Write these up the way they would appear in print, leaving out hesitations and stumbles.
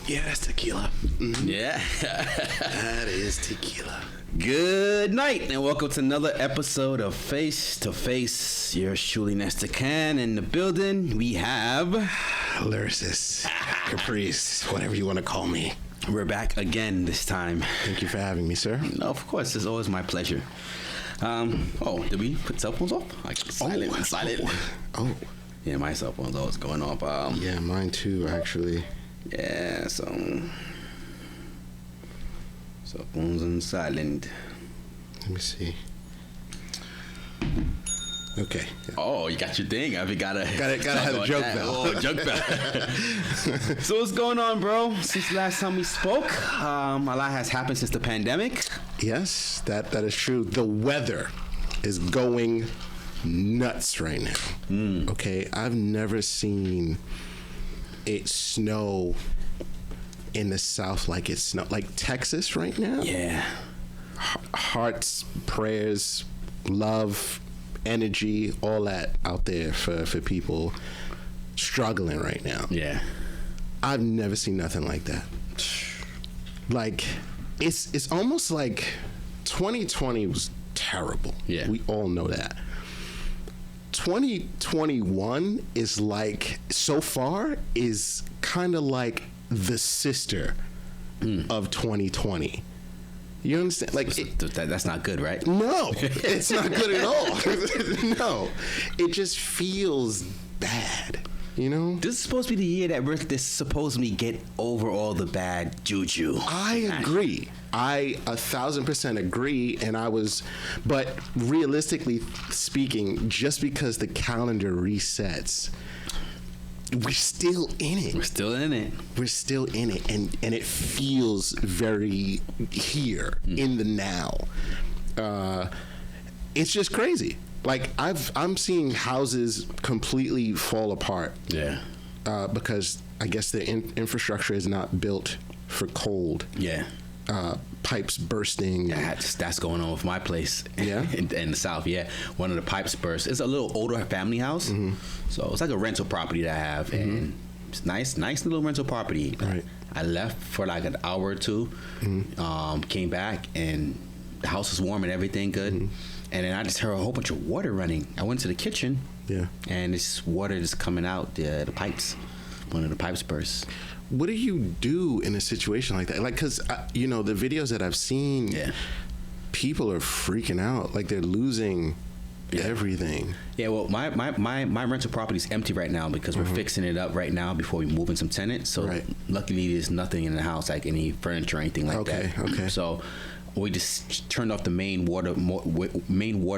Yeah, that's tequila. Mm-hmm. Yeah. That is tequila. Good night, and welcome to another episode of Face to Face. Yours truly, Nestor Can. In the building, we have Lyricist, Caprice, whatever you want to call me. We're back again this time. Thank you for having me, sir. No, of course, it's always my pleasure. Did we put cell phones off? Silent. Oh. Yeah, my cell phone's always going off. Yeah, mine too, actually. Yeah, so cell phones on silent. Let me see. Okay. Oh, you got your thing. I gotta have a joke bell. Oh, joke bell. So what's going on, bro? Since the last time we spoke, a lot has happened since the pandemic. Yes, that is true. The weather is going nuts right now. Okay, I've never seen it snow in the South like it snowed. Like Texas right now. Yeah. Hearts, prayers, love, energy, all that out there for people struggling right now. Yeah. I've never seen nothing like that. Like, it's almost like 2020 was terrible. Yeah. We all know that. 2021 is like, so far, is kind of like the sister of 2020. You understand? Like, that's not good, right? No, it's not good at all. No, it just feels bad. You know, This is supposed to be the year that we're supposedly get over all the bad juju. I agree. I 1,000% agree. But realistically speaking, just because the calendar resets, we're still in it. We're still in it. We're still in it, and it feels very here in the now. It's just crazy. Like I'm seeing houses completely fall apart. Yeah. Because I guess the infrastructure is not built for cold. Yeah. Pipes bursting. That's going on with my place. Yeah? in the South. Yeah, one of the pipes burst. It's a little older family house, so it's like a rental property that I have, and it's nice little rental property. Right. I left for like an hour or two, came back, and the house was warm and everything good, and then I just heard a whole bunch of water running. I went to the kitchen, and this water is coming out the pipes. One of the pipes burst. What do you do in a situation like that? Like, because, the videos that I've seen, people are freaking out. Like, they're losing everything. Yeah, well, my rental property is empty right now because we're fixing it up right now before we move in some tenants. So luckily, there's nothing in the house, like any furniture or anything like that. Okay. So we just turned off the main water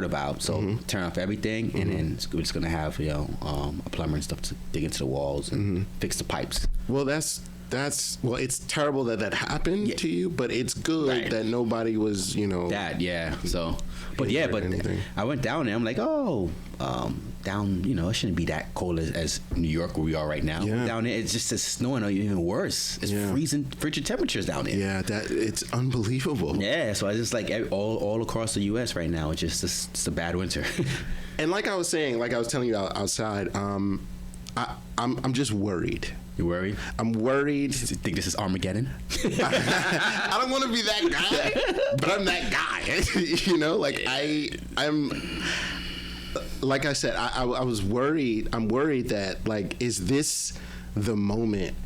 valve. So turn off everything, and then we're just gonna have a plumber and stuff to dig into the walls and fix the pipes. Well, it's terrible that happened to you, but it's good that nobody was, that. Yeah. So, but anything. I went down there. I'm like, down, it shouldn't be that cold as New York where we are right now. Yeah. Down there, it's just snowing or even worse. It's freezing, frigid temperatures down there. Yeah, it's unbelievable. Yeah, so I just like all across the U.S. right now. It's a bad winter. And like I was telling you outside, I'm just worried. You worried? I'm worried. Do you think this is Armageddon? I don't want to be that guy, but I'm that guy. I'm. Like I said, I was worried. I'm worried that, like, is this the moment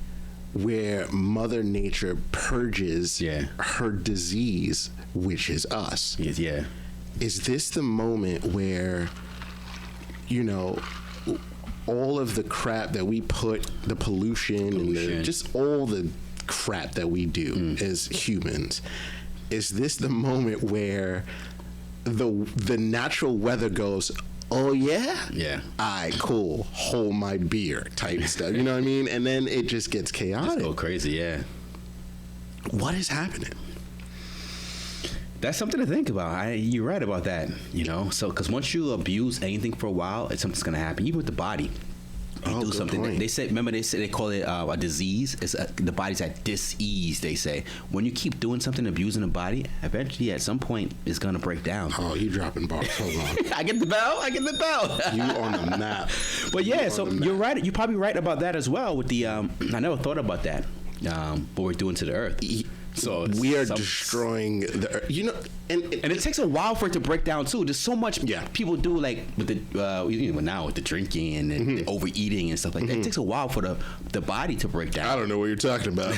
where Mother Nature purges her disease, which is us? Yeah. Is this the moment where, all of the crap that we put, the pollution. And just all the crap that we do as humans, is this the moment where the natural weather goes, oh yeah? Yeah. All right, cool. Hold my beer type stuff. You know what I mean? And then it just gets chaotic. Just go crazy, yeah. What is happening? That's something to think about. You're right about that, So, because once you abuse anything for a while, something's going to happen, even with the body. You do something. Point. They call it a disease. It's the body's at dis-ease. They say when you keep doing something, abusing the body, eventually at some point it's gonna break down. Oh, you dropping bars? Hold on. I get the bell. You on the map. But yeah, so you're right. You're probably right about that as well. With the I never thought about that. what we're doing to the earth. So we are destroying the earth. You know, and it takes a while for it to break down too. There's so much people do, like with the now with the drinking and the overeating and stuff like that. It takes a while for the body to break down. I don't know what you're talking about.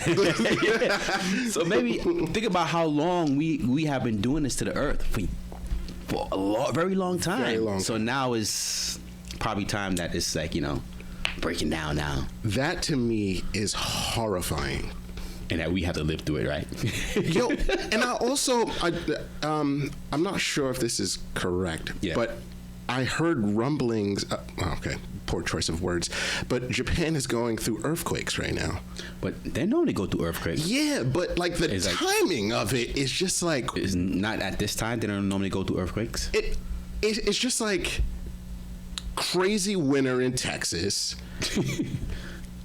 So maybe think about how long we have been doing this to the earth for a very long time. Very long. So now is probably time that it's like, breaking down now. That to me is horrifying. And that we have to live through it, right? Yo, and I'm not sure if this is correct, but I heard rumblings. Okay, poor choice of words, but Japan is going through earthquakes right now. But they normally go through earthquakes. Yeah, but like the timing of it is just like it's not at this time. They don't normally go through earthquakes. It's just like crazy winter in Texas.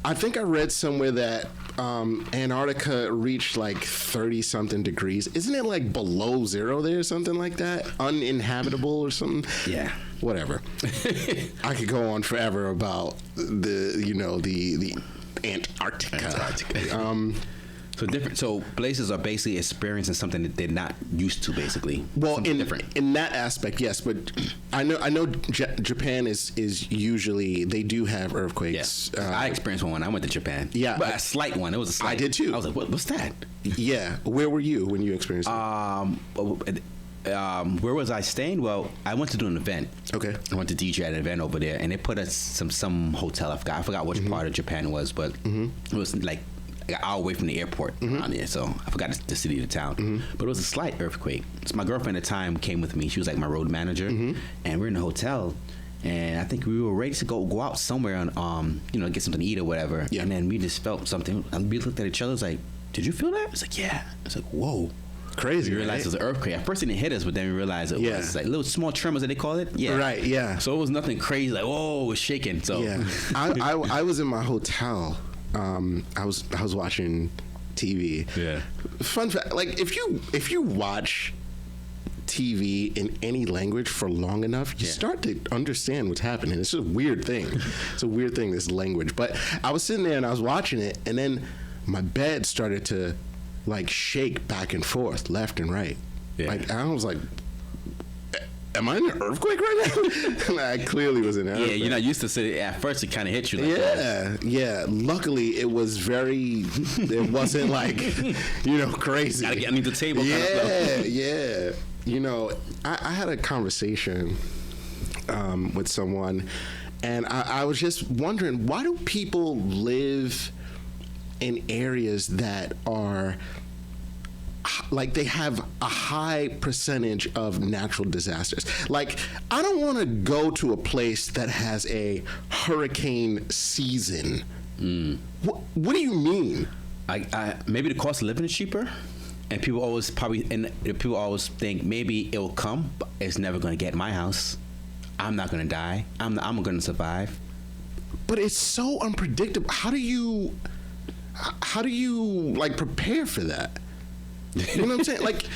I think I read somewhere that Antarctica reached like 30-something degrees. Isn't it like below zero there or something like that? Uninhabitable or something? Yeah. Whatever. I could go on forever about the Antarctica. So places are basically experiencing something that they're not used to, basically. Well, in that aspect, yes, but I know Japan is usually, they do have earthquakes. Yeah. I experienced one when I went to Japan. Yeah, but a slight one. It was a slight. I did too. I was like, what's that? Yeah. Where were you when you experienced it? Where was I staying? Well, I went to do an event. Okay. I went to DJ at an event over there, and they put us some hotel. I forgot which part of Japan it was, but it was like an hour away from the airport around there, so I forgot the city, the town. But it was a slight earthquake. So my girlfriend at the time came with me. She was like my road manager, and we're in the hotel, and I think we were ready to go out somewhere and get something to eat or whatever. Yeah. And then we just felt something, and we looked at each other. It's like, did you feel that? It's like, yeah. It's like, whoa. Crazy. We realized it was an earthquake. At first it didn't hit us, but then we realized it was like little small tremors that they call it. Yeah. Right. Yeah. So it was nothing crazy. Like, whoa, it was shaking. So yeah. I was in my hotel. I was watching TV. Yeah. Fun fact: like if you watch TV in any language for long enough, you start to understand what's happening. It's just a weird thing. It's a weird thing, this language. But I was sitting there and I was watching it, and then my bed started to like shake back and forth, left and right. Yeah. Like I was like, am I in an earthquake right now? I clearly was in an earthquake. Yeah, you're not used to it. At first, it kind of hit you like that. Yeah. Luckily, it was it wasn't like, crazy. Gotta get underneath the table. Yeah. I had a conversation with someone, and I was just wondering, why do people live in areas that are like they have a high percentage of natural disasters? Like, I don't want to go to a place that has a hurricane season. What do you mean? Maybe the cost of living is cheaper, and people always think maybe it will come, but it's never going to get my house. I'm not going to die. I'm going to survive. But it's so unpredictable. How do you like prepare for that? You know what I'm saying? Like,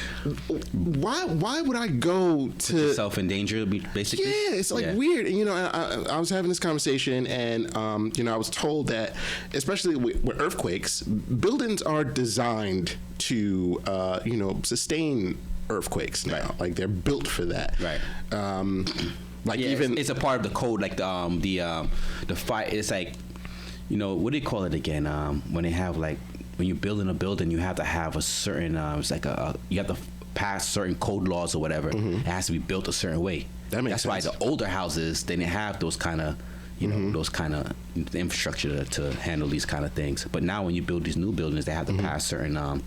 why would I go to put yourself in danger? Basically, yeah, it's like weird. And I was having this conversation, and I was told that, especially with earthquakes, buildings are designed to sustain earthquakes now. Right. Like they're built for that. Right. Like even it's a part of the code. Like the fire. It's like, what do you call it again? When they have like, when you're building a building, you have to have a certain, it's like you have to pass certain code laws or whatever. It has to be built a certain way. That's why the older houses, they didn't have those kind of, those kind of infrastructure to handle these kind of things. But now when you build these new buildings, they have to pass certain,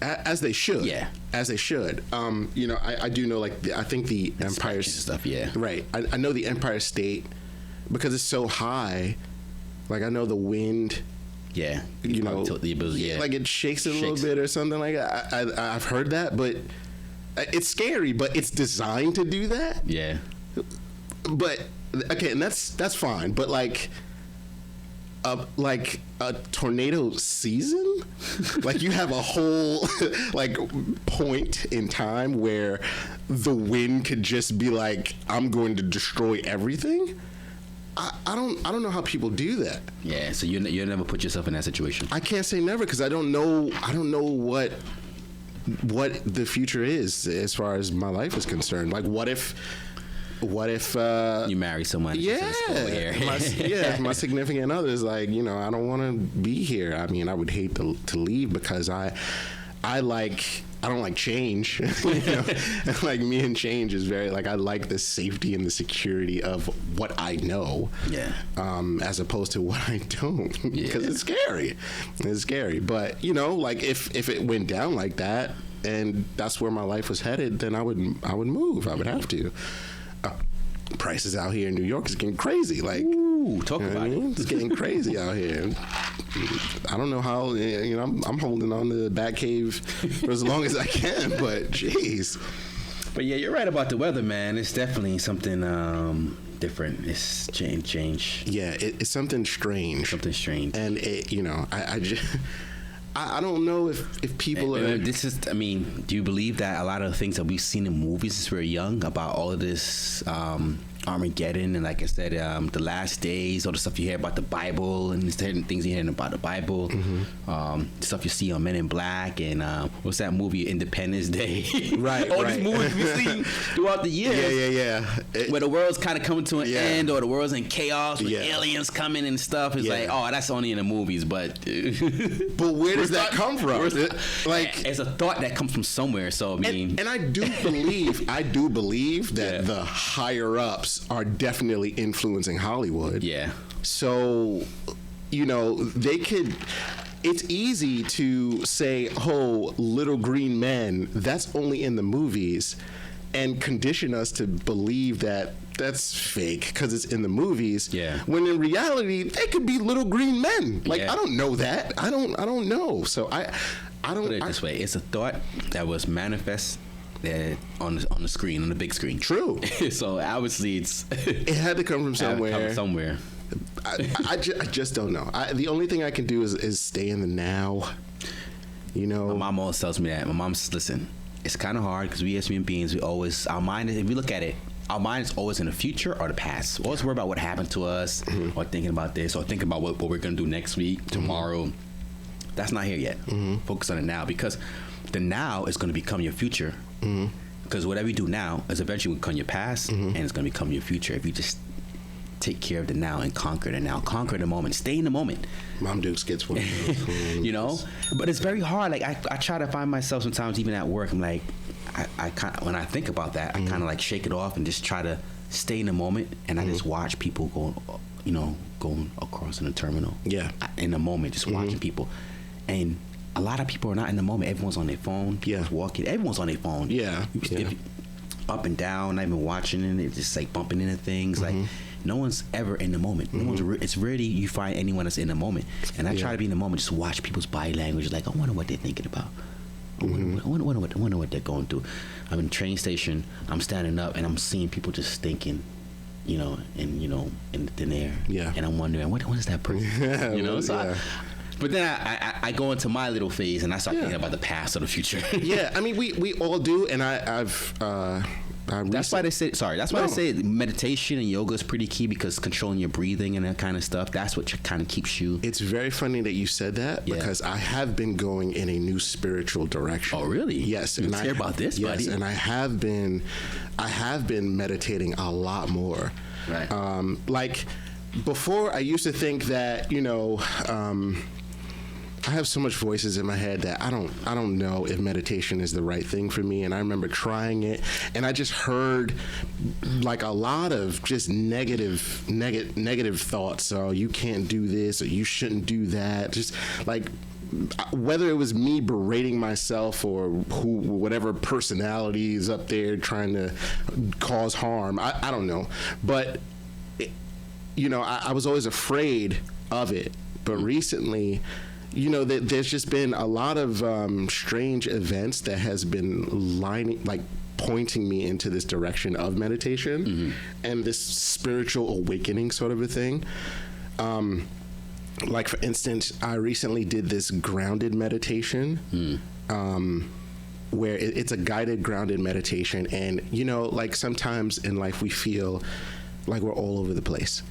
as they should. Yeah. As they should. I do know, like, I think the Empire stuff. Yeah. Right. I know the Empire State, because it's so high. Like, I know the wind. Yeah. The ability, like it shakes it a little bit or something like that. I've heard that, but it's scary. But it's designed to do that. Yeah. But okay, and that's fine. But like a tornado season, like you have a whole like point in time where the wind could just be like, I'm going to destroy everything. I don't know how people do that. Yeah, so you never put yourself in that situation. I can't say never because I don't know what the future is as far as my life is concerned. Like, what if you marry someone? If my significant other is like, I don't want to be here. I mean, I would hate to leave because I don't like change. Like, me and change is very like, I like the safety and the security of what I know. Yeah. As opposed to what I don't, because it's scary. It's scary. But like if it went down like that and that's where my life was headed, then I would move. I would have to. Prices out here in New York is getting crazy. Like, ooh, talk about it. It's getting crazy out here. I don't know how. I'm holding on to the Batcave for as long as I can. But jeez. But yeah, you're right about the weather, man. It's definitely something different. It's change. Yeah, it's something strange. Something strange. And I just. I don't know if people are. Do you believe that a lot of the things that we've seen in movies since we were young about all of this Armageddon and, like I said, the last days, all the stuff you hear about the Bible and certain things you hear about the Bible, stuff you see on Men in Black and what's that movie, Independence Day? Right, all these movies we've seen throughout the years. Yeah. Where the world's kind of coming to an end, or the world's in chaos with aliens coming and stuff. It's like, oh, that's only in the movies, but where does that come from? Like, it's a thought that comes from somewhere. So I mean, and I do believe that the higher ups are definitely influencing Hollywood. Yeah. So, they could. It's easy to say, "Oh, Little Green Men," that's only in the movies, and condition us to believe that that's fake because it's in the movies. Yeah. When in reality, they could be little green men. Like, I don't know that. I don't know. So I don't. Put it this way: it's a thought that was manifest on the screen, on the big screen. True. So obviously, it had to come from somewhere. I just don't know. The only thing I can do is stay in the now. My mom always tells me that. My mom says, listen, it's kind of hard because we as human beings, our mind, if we look at it, our mind is always in the future or the past. We always worry about what happened to us, or thinking about this, or thinking about what we're going to do next week, tomorrow. That's not here yet. Focus on it now, because the now is going to become your future. Because whatever you do now is eventually going to become your past, and it's going to become your future if you just take care of the now and conquer the now. Conquer the moment. Stay in the moment. Mom Dukes gets one. But it's very hard. Like, I try to find myself sometimes, even at work, I'm like, I kind of, when I think about that, I kind of like shake it off and just try to stay in the moment. And I just watch people going across in the terminal. Yeah. In the moment, just watching people. And a lot of people are not in the moment. Everyone's on their phone. People's walking. Everyone's on their phone. Yeah. Up and down, not even watching it. It's just like bumping into things. Like, no one's ever in the moment. No one's. It's rarely you find anyone that's in the moment. And I try to be in the moment, just watch people's body language. Like, I wonder what they're thinking about. I wonder what they're going through. I'm in the train station. I'm standing up and I'm seeing people just thinking, in thin air. Yeah. And I'm wondering, what is that person? But then I go into my little phase and I start thinking about the past or the future. Yeah, I mean, we all do, and that's why they say meditation and yoga is pretty key, because controlling your breathing and that kind of stuff, that's what kind of keeps you. It's very funny that you said that, because I have been going in a new spiritual direction. Oh, really? Yes. Let's hear about this, buddy. Yes, and I have been meditating a lot more. Right. Like, before I used to think that, I have so much voices in my head that I don't know if meditation is the right thing for me. And I remember trying it, and I just heard like a lot of just negative thoughts. So you can't do this, or you shouldn't do that. Just like, whether it was me berating myself or whatever personality is up there trying to cause harm, I don't know. But I was always afraid of it. But recently, there's just been a lot of strange events that has been pointing me into this direction of meditation and this spiritual awakening sort of a thing. Like, for instance, I recently did this grounded meditation, where it's a guided grounded meditation. And, like, sometimes in life we feel like we're all over the place.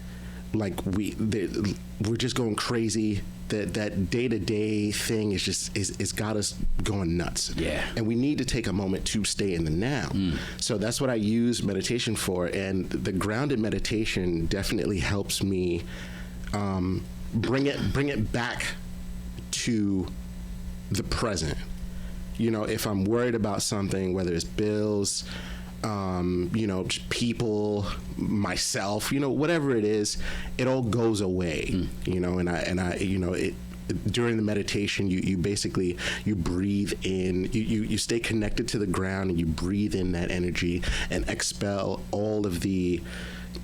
like we're just going crazy. That day-to-day thing is got us going nuts. Yeah. And we need to take a moment to stay in the now. So that's what I use meditation for. And the grounded meditation definitely helps me bring it back to the present. You know, if I'm worried about something, whether it's bills, you know, just people, myself, you know, whatever it is, it all goes away. You know, and I, you know, during the meditation, you basically you breathe in, you stay connected to the ground, and you breathe in that energy and expel all of the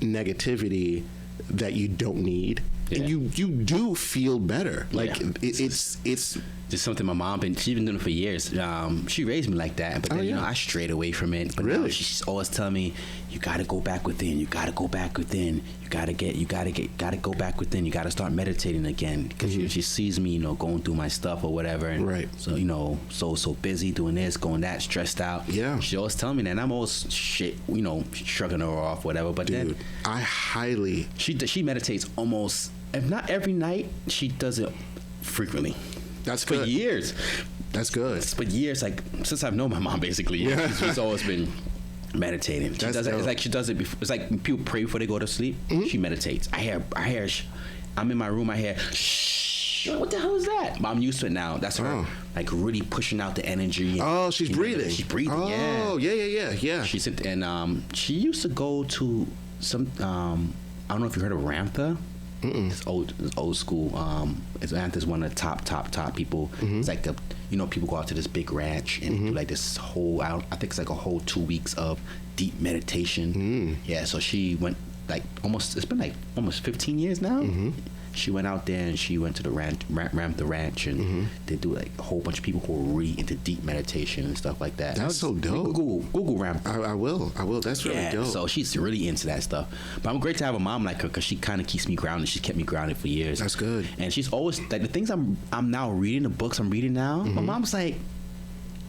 negativity that you don't need. Yeah. And you do feel better. Like it's just something my mom she's been doing it for years. She raised me like that, but then you know, I strayed away from it. But really, she's always telling me, you got to go back within. You got to go back within. You got to go back within. You got to start meditating again, because she sees me, you know, going through my stuff or whatever. And so, you know, so busy doing this, going that, stressed out. Yeah. She always telling me that, and I'm always you know, shrugging her off, whatever. But then I highly she meditates almost, if not every night, she does it frequently. That's for good. Years. That's good. For years, like since I've known my mom, basically, she's always been meditating. She does it. It's like she does it before. It's like people pray before they go to sleep. She meditates. I hear. I'm in my room. I hear. Shh. What the hell is that? But I'm used to it now. That's her, like really pushing out the energy. And, she's breathing. She's breathing. Oh, yeah. She's and she used to go to some. I don't know if you heard of Ramtha. It's old school. Ramtha's one of the top people. It's like you know, people go out to this big ranch and do like this whole. I think it's like a whole 2 weeks of deep meditation. Yeah, so she went like it's been like almost 15 years now. She went out there and she went to the Ramtha Ranch, and they do like a whole bunch of people who are really into deep meditation and stuff like that. That's so dope. Google Ramtha. I will. That's really dope. So she's really into that stuff. But I'm great to have a mom like her, because she kind of keeps me grounded. She's kept me grounded for years. That's good. And she's always like the things I'm now reading, the books I'm reading now. My mom's like,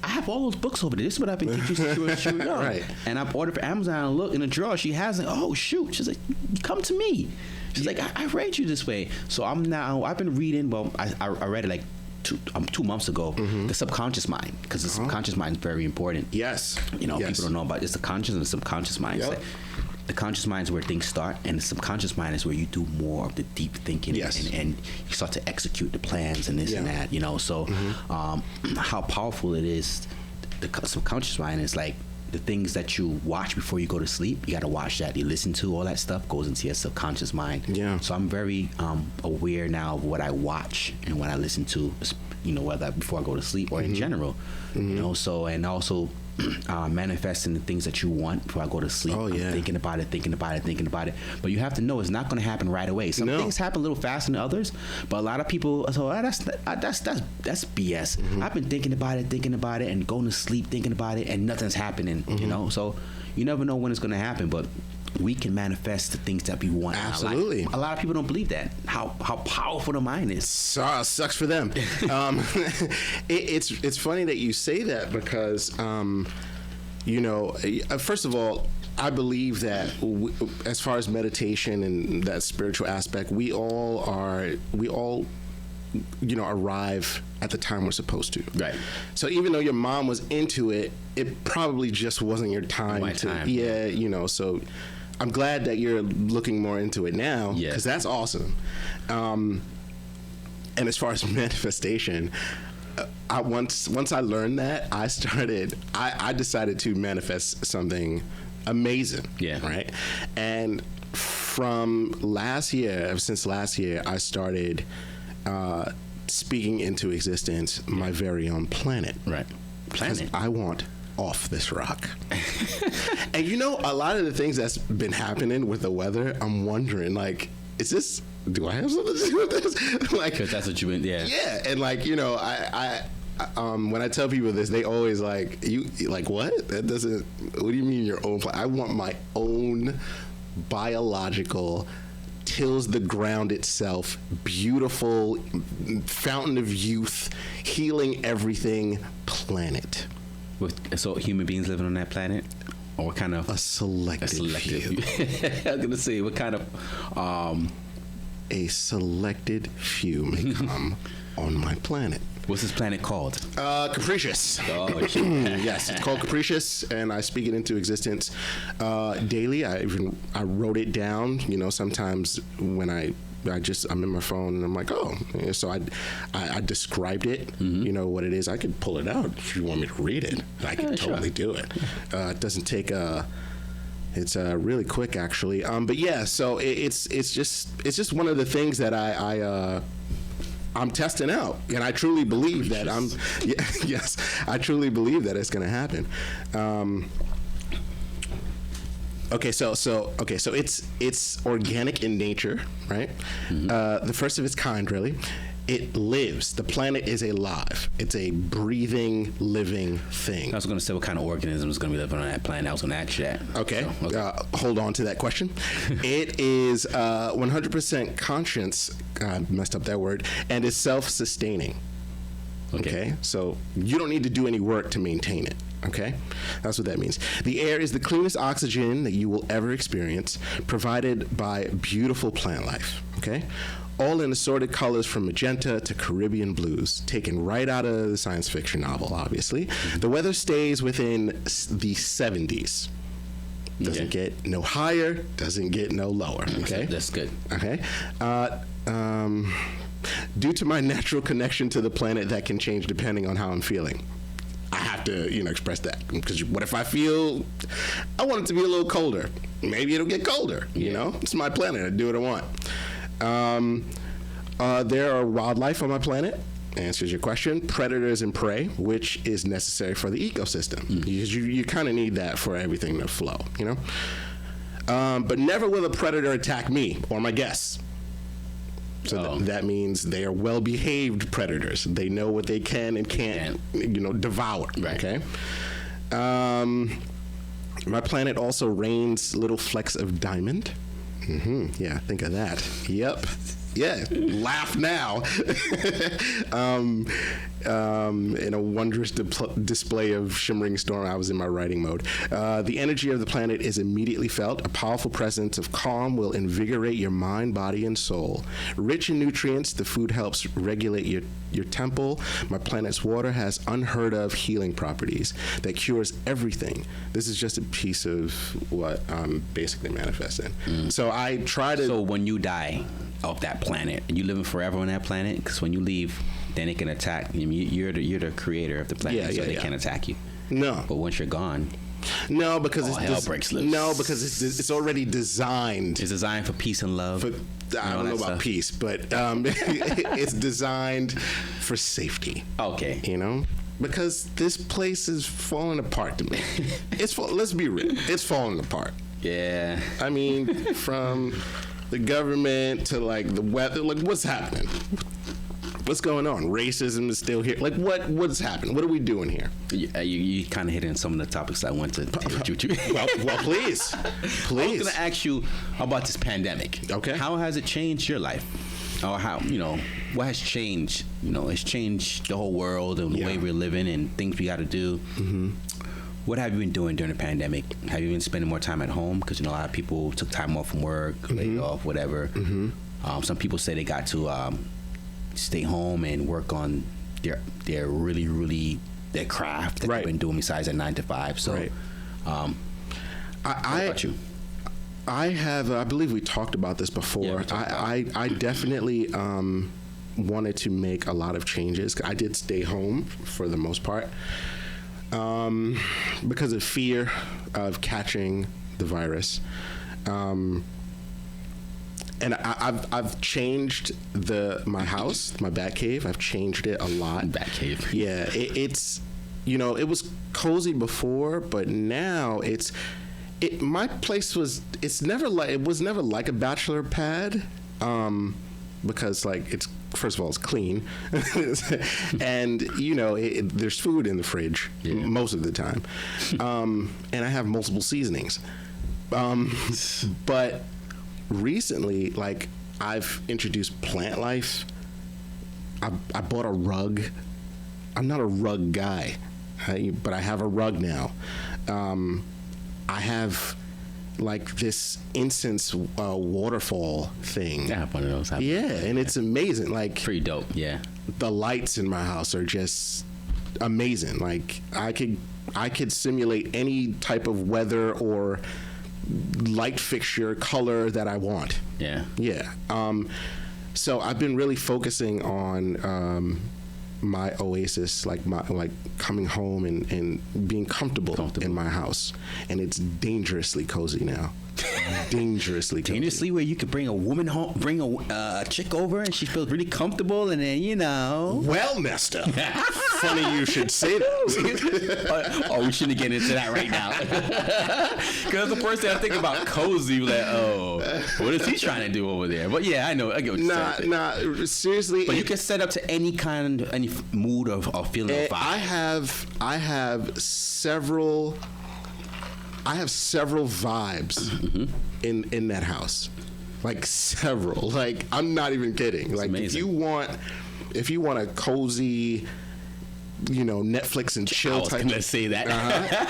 I have all those books over there. This is what I've been teaching you since you were young. Right. And I've ordered for Amazon and look in the drawer. She has it. Oh, shoot. She's like, come to me. She's like, I read you this way. So I've been reading, well, I read it like 2 months ago, The Subconscious Mind, because the subconscious mind is very important. Yes. You know, people don't know about it. It's the conscious and the subconscious mind. Yep. Like, the conscious mind is where things start, and the subconscious mind is where you do more of the deep thinking, and you start to execute the plans and this and that, you know. So how powerful it is, the subconscious mind is like the things that you watch before you go to sleep. You got to watch that. You listen to all that stuff goes into your subconscious mind. Yeah. So I'm very aware now of what I watch and what I listen to, you know, whether before I go to sleep or in general, you know. So, and also manifesting the things that you want before I go to sleep. I'm thinking about it. But you have to know it's not going to happen right away. Some things happen a little faster than others, but a lot of people, so that's BS. I've been thinking about it and going to sleep thinking about it, and nothing's happening, you know. So you never know when it's going to happen, but we can manifest the things that we want. Absolutely. A lot of people don't believe that, how powerful the mind is. Sucks for them. It's funny that you say that, because you know, first of all, I believe that as far as meditation and that spiritual aspect, we all you know, arrive at the time we're supposed to. Right. So even though your mom was into it, it probably just wasn't your time. Yeah, you know, so I'm glad that you're looking more into it now, because that's awesome. And as far as manifestation, once I learned that, I decided to manifest something amazing. Yeah. Right. And from since last year, I started speaking into existence my very own planet. Right. Planet. I want off this rock. And you know, a lot of the things that's been happening with the weather, I'm wondering, like, do I have something to do with this? Like, because that's what you mean. Yeah. And like, you know, I when I tell people this, they always like, you like, what? That doesn't, what do you mean your own planet? I want my own biological, tills the ground itself, beautiful fountain of youth, healing everything planet. So human beings living on that planet, or what kind of a selective few? I was gonna say, what kind of a selected few may come on my planet. What's this planet called? Capricious. Oh, yes, it's called Capricious, and I speak it into existence daily. I wrote it down. You know, sometimes when I'm in my phone and I'm like, oh, so I described it. You know what it is. I could pull it out if you want me to read it. I can totally do it. It doesn't take It's really quick, actually. But yeah, so it's just one of the things that I'm testing out, and I truly believe that yes, I truly believe that it's going to happen. Okay, so it's organic in nature, right? The first of its kind, really. It lives. The planet is alive. It's a breathing, living thing. I was going to say what kind of organism is going to be living on that planet. I was going to ask you that. Okay. Hold on to that question. It is 100% conscious. I messed up that word. And is self-sustaining. Okay. So you don't need to do any work to maintain it. Okay? That's what that means. The air is the cleanest oxygen that you will ever experience, provided by beautiful plant life. Okay? All in assorted colors from magenta to Caribbean blues, taken right out of the science fiction novel, obviously. The weather stays within the 70s. Doesn't get no higher, doesn't get no lower. Okay? That's good. Okay? Due to my natural connection to the planet, that can change depending on how I'm feeling. I have to, express that. Because what if I feel I want it to be a little colder? Maybe it'll get colder, you know? It's my planet. I do what I want. There are wildlife on my planet. Answers your question. Predators and prey, which is necessary for the ecosystem. Because you kind of need that for everything to flow, but never will a predator attack me or my guests. So that means they are well-behaved predators. They know what they can and can't, devour. Right. Okay. My planet also rains little flecks of diamond. Yeah, think of that. Yep. Yeah, laugh now. In a wondrous display of shimmering storm, I was in my writing mode. The energy of the planet is immediately felt. A powerful presence of calm will invigorate your mind, body, and soul. Rich in nutrients, the food helps regulate your temple. My planet's water has unheard of healing properties that cures everything. This is just a piece of what I'm basically manifesting. So I try to... So when you die off that planet, are you living forever on that planet? Because when you leave, then it can attack. You're the creator of the planet, so they can't attack you. No. But once you're gone... No, because hell breaks loose. No, because it's already designed. It's designed for peace and love. I don't know about peace, but it's designed for safety. Okay. Because this place is falling apart to me. Let's be real. It's falling apart. Yeah. I mean, from the government to the weather, what's happening? What's going on? Racism is still here. What's happening? What are we doing here? You kind of hit in some of the topics I want to hit you. well, please. I was going to ask you about this pandemic. Okay. How has it changed your life? Or how, what has changed? It's changed the whole world and the way we're living and things we got to do. What have you been doing during the pandemic? Have you been spending more time at home? Because, a lot of people took time off from work, laid off, whatever. Some people say they got to... stay home and work on their their craft that they've been doing besides their 9 to 5. So, what about you? I have. I believe we talked about this before. I definitely wanted to make a lot of changes. I did stay home for the most part because of fear of catching the virus. And I've changed my house, my bat cave. I've changed it a lot. Bat cave. Yeah, it's it was cozy before, but now my place was never like a bachelor pad, because it's first of all it's clean, and there's food in the fridge most of the time, and I have multiple seasonings, but. Recently, I've introduced plant life. I bought a rug. I'm not a rug guy, but I have a rug now. I have like this incense waterfall thing. I have one of those. Yeah, and it's amazing. Like pretty dope. Yeah, the lights in my house are just amazing. Like I could simulate any type of weather or light fixture color that I want. Yeah. Yeah. So I've been really focusing on my oasis, like coming home and being comfortable in my house, and it's dangerously cozy now. Dangerously cozy. Dangerously, where you could bring a woman home, bring a chick over, and she feels really comfortable, and then Well, Nesta, funny you should say that. Oh, we shouldn't get into that right now, because the first thing I think about cozy, like, oh, what is he trying to do over there? But yeah, I know, I get what you're saying. Nah, seriously. But you can set up to any mood or feeling or vibe. I have several vibes in that house, like several. Like I'm not even kidding. Like amazing. if you want a cozy, Netflix and chill I was type. gonna say that.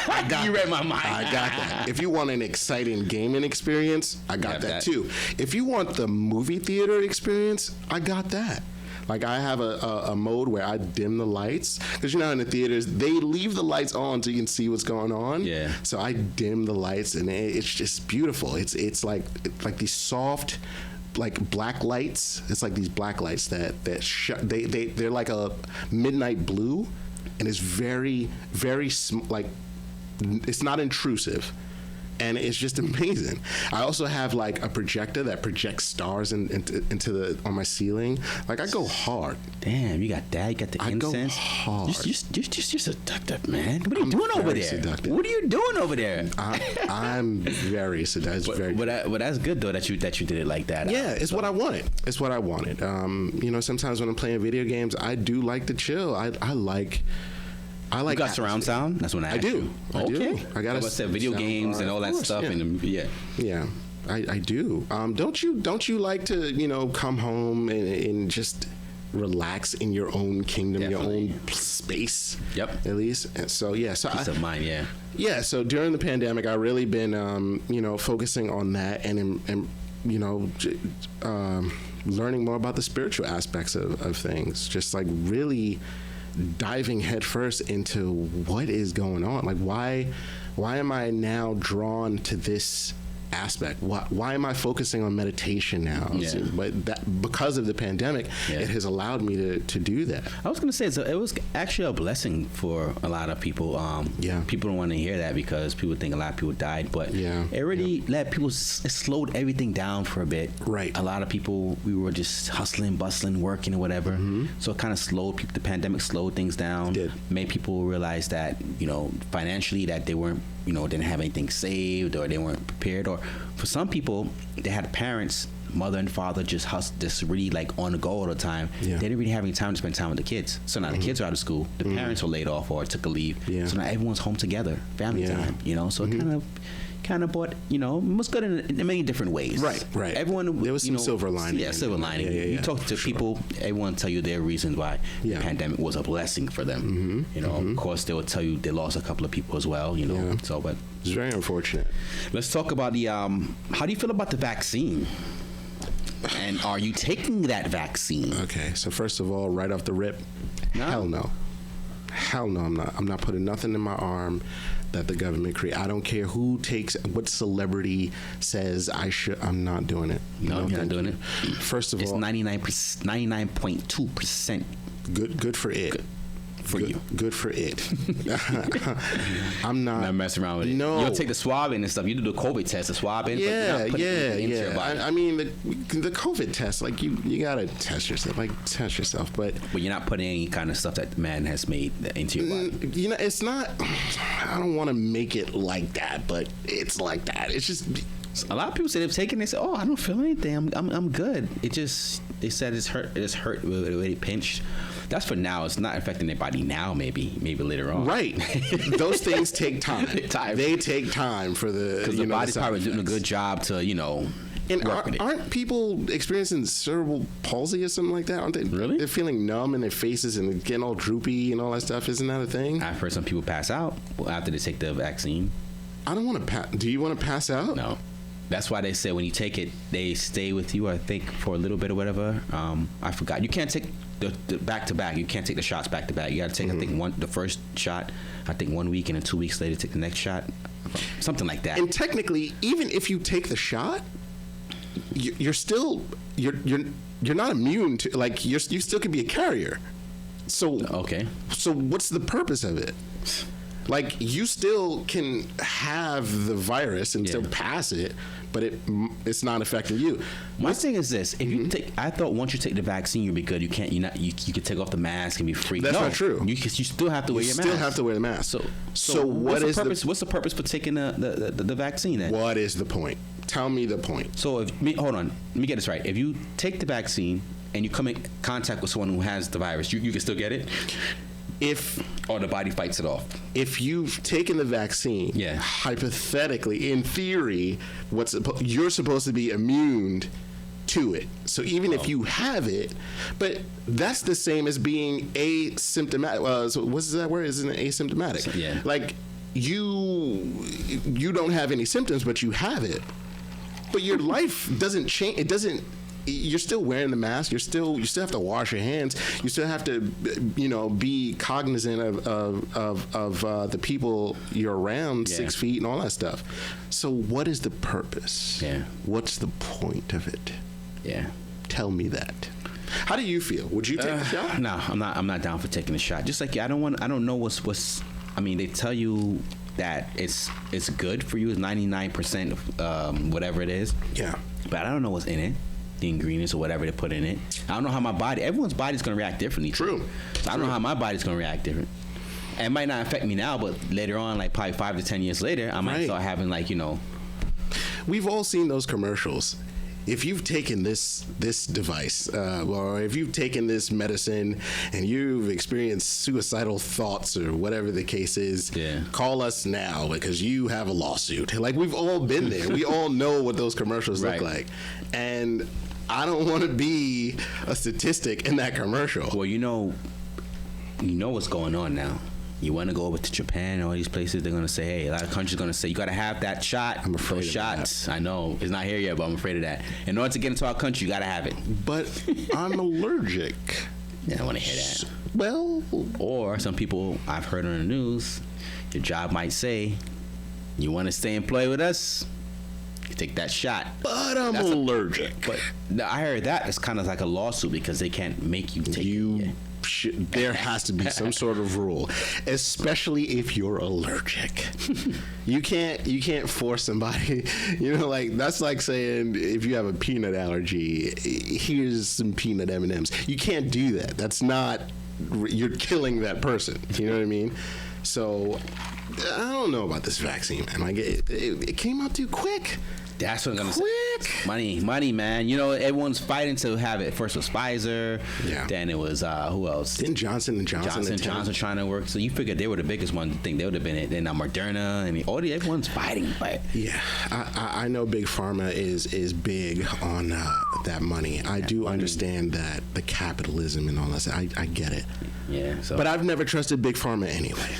I got you read my mind. I got that. If you want an exciting gaming experience, I got that too. If you want the movie theater experience, I got that. Like I have a mode where I dim the lights, because in the theaters they leave the lights on so you can see what's going on. Yeah. So I dim the lights, and it's just beautiful. It's like these soft, like black lights. It's like these black lights they're like a midnight blue, and it's very like it's not intrusive. And it's just amazing. I also have like a projector that projects stars into on my ceiling. Like I go hard. Damn, you got that. You got the incense. I go hard. You're seductive, man. What are you doing over there? Seductive. What are you doing over there? I'm very seductive. But that's good though that you did it like that. Yeah, it's what I wanted. It's what I wanted. Sometimes when I'm playing video games, I do like to chill. I like. You got surround sound? That's what I do. Okay. I got video games and all that stuff. Yeah. Yeah, I do. Don't you like to come home and just relax in your own kingdom, Definitely. your own space? Yep. At least. And so yeah. So peace of mind. Yeah. Yeah. So during the pandemic, I really been focusing on that and learning more about the spiritual aspects of things. Just like really diving headfirst into what is going on. Like why am I now drawn to this aspect? Why am I focusing on meditation now? Yeah. But that because of the pandemic, it has allowed me to do that. I was gonna say it was actually a blessing for a lot of people. People don't want to hear that because people think a lot of people died, but it really let people. It slowed everything down for a bit. Right. A lot of people, we were just hustling, bustling, working or whatever. Mm-hmm. So it kind of slowed. The pandemic slowed things down. It did. Made people realize that financially that they weren't. Didn't have anything saved, or they weren't prepared, or for some people, they had parents, mother and father, just really like on the go all the time. Yeah. They didn't really have any time to spend time with the kids. So now the kids are out of school, the parents were laid off or took a leave. Yeah. So now everyone's home together, family time. So it kind of brought, it was good in many different ways. Right. Everyone, there was some silver lining. Yeah, silver lining. Yeah, you talk to people, everyone tell you their reasons why the pandemic was a blessing for them. Of course, they will tell you they lost a couple of people as well. So but it's very unfortunate. Let's talk about the. How do you feel about the vaccine? And are you taking that vaccine? Okay, so first of all, right off the rip, hell no, I'm not. I'm not putting nothing in my arm that the government create. I don't care what celebrity says I should. I'm not doing it. No, you're not doing it. First of all, it's 99.2%. Good for it. Good. For you. Good for it. I'm not messing around with it. No. You don't take the swab in and stuff. You do the COVID test, the swab in. Yeah. I mean, the COVID test, like you gotta test yourself. But you're not putting any kind of stuff that man has made into your body. It's not. I don't want to make it like that, but it's like that. It's just. A lot of people say they've taken it. They say, "Oh, I don't feel anything. I'm good." They said it's hurt. It's hurt when they pinched. That's for now. It's not affecting their body now. Maybe later on. Right. Those things take time. They take time for because the body's probably doing a good job to And aren't people experiencing cerebral palsy or something like that? Aren't they? Really? They're feeling numb in their faces and getting all droopy and all that stuff. Isn't that a thing? I've heard some people pass out after they take the vaccine. I don't want to pass. Do you want to pass out? No. That's why they say when you take it, they stay with you, I think, for a little bit or whatever. I forgot. You can't take the back to back. You can't take the shots back to back. You got to take, I think, the first shot, I think 1 week, and then 2 weeks later take the next shot. Something like that. And technically, even if you take the shot, you're still you're not immune to, like, you still could be a carrier. So So what's the purpose of it? Like, you still can have the virus and still pass it, but it's not affecting you. My thing is this: if you take, I thought once you take the vaccine, you'll be good. You can't. You could take off the mask and be free. That's not true. You still have to wear your mask. You still have to wear the mask. So what's the purpose? What's the purpose for taking the vaccine then? What is the point? Tell me the point. So hold on, let me get this right. If you take the vaccine and you come in contact with someone who has the virus, you can still get it. Or the body fights it off. If you've taken the vaccine, hypothetically, in theory, you're supposed to be immune to it. So even if you have it, but that's the same as being asymptomatic. So what's that word? Isn't it asymptomatic? Yeah. Like, you don't have any symptoms, but you have it. But your life doesn't change. It doesn't. You're still wearing the mask. You still have to wash your hands. You still have to, be cognizant of the people you're around, 6 feet and all that stuff. So what is the purpose? Yeah. What's the point of it? Yeah. Tell me that. How do you feel? Would you take the shot? No, I'm not down for taking the shot. Just like I don't know what's. I mean, they tell you that it's good for you. It's 99%, whatever it is. Yeah. But I don't know what's in it. The ingredients or whatever they put in it. I don't know how everyone's body's going to react differently. True. So I don't know how my body's going to react different. And it might not affect me now, but later on, like probably 5 to 10 years later, I might start having We've all seen those commercials. If you've taken this device, or if you've taken this medicine and you've experienced suicidal thoughts or whatever the case is, call us now because you have a lawsuit. Like, we've all been there. We all know what those commercials look like. And I don't want to be a statistic in that commercial. Well, you know what's going on now. You want to go over to Japan, all these places, they're going to say, hey, a lot of countries are going to say, you got to have that shot. I'm afraid of shots. that. I know. It's not here yet, but I'm afraid of that. In order to get into our country, you got to have it. But I'm allergic. Yeah, I don't want to hear that. Well. Or some people I've heard on the news, your job might say, you want to stay employed with us? You take that shot. But I'm allergic. But I heard that it's kind of like a lawsuit because they can't make you take it. There has to be some sort of rule, especially if you're allergic. You can't force somebody. Like, that's like saying if you have a peanut allergy, here's some peanut M&Ms. You can't do that. That's not. You're killing that person. You know what I mean? So I don't know about this vaccine, man. Like, it came out too quick. That's what I'm gonna say. Quick. Money, man. Everyone's fighting to have it. First was Pfizer. Yeah. Then it was who else? Didn't Johnson & Johnson trying to work. So you figured they were the biggest one. I think they would have been it. Then Moderna and everyone's fighting. But yeah, I know Big Pharma is big on that money. I do understand that the capitalism and all that. I get it. Yeah. So. But I've never trusted Big Pharma anyway.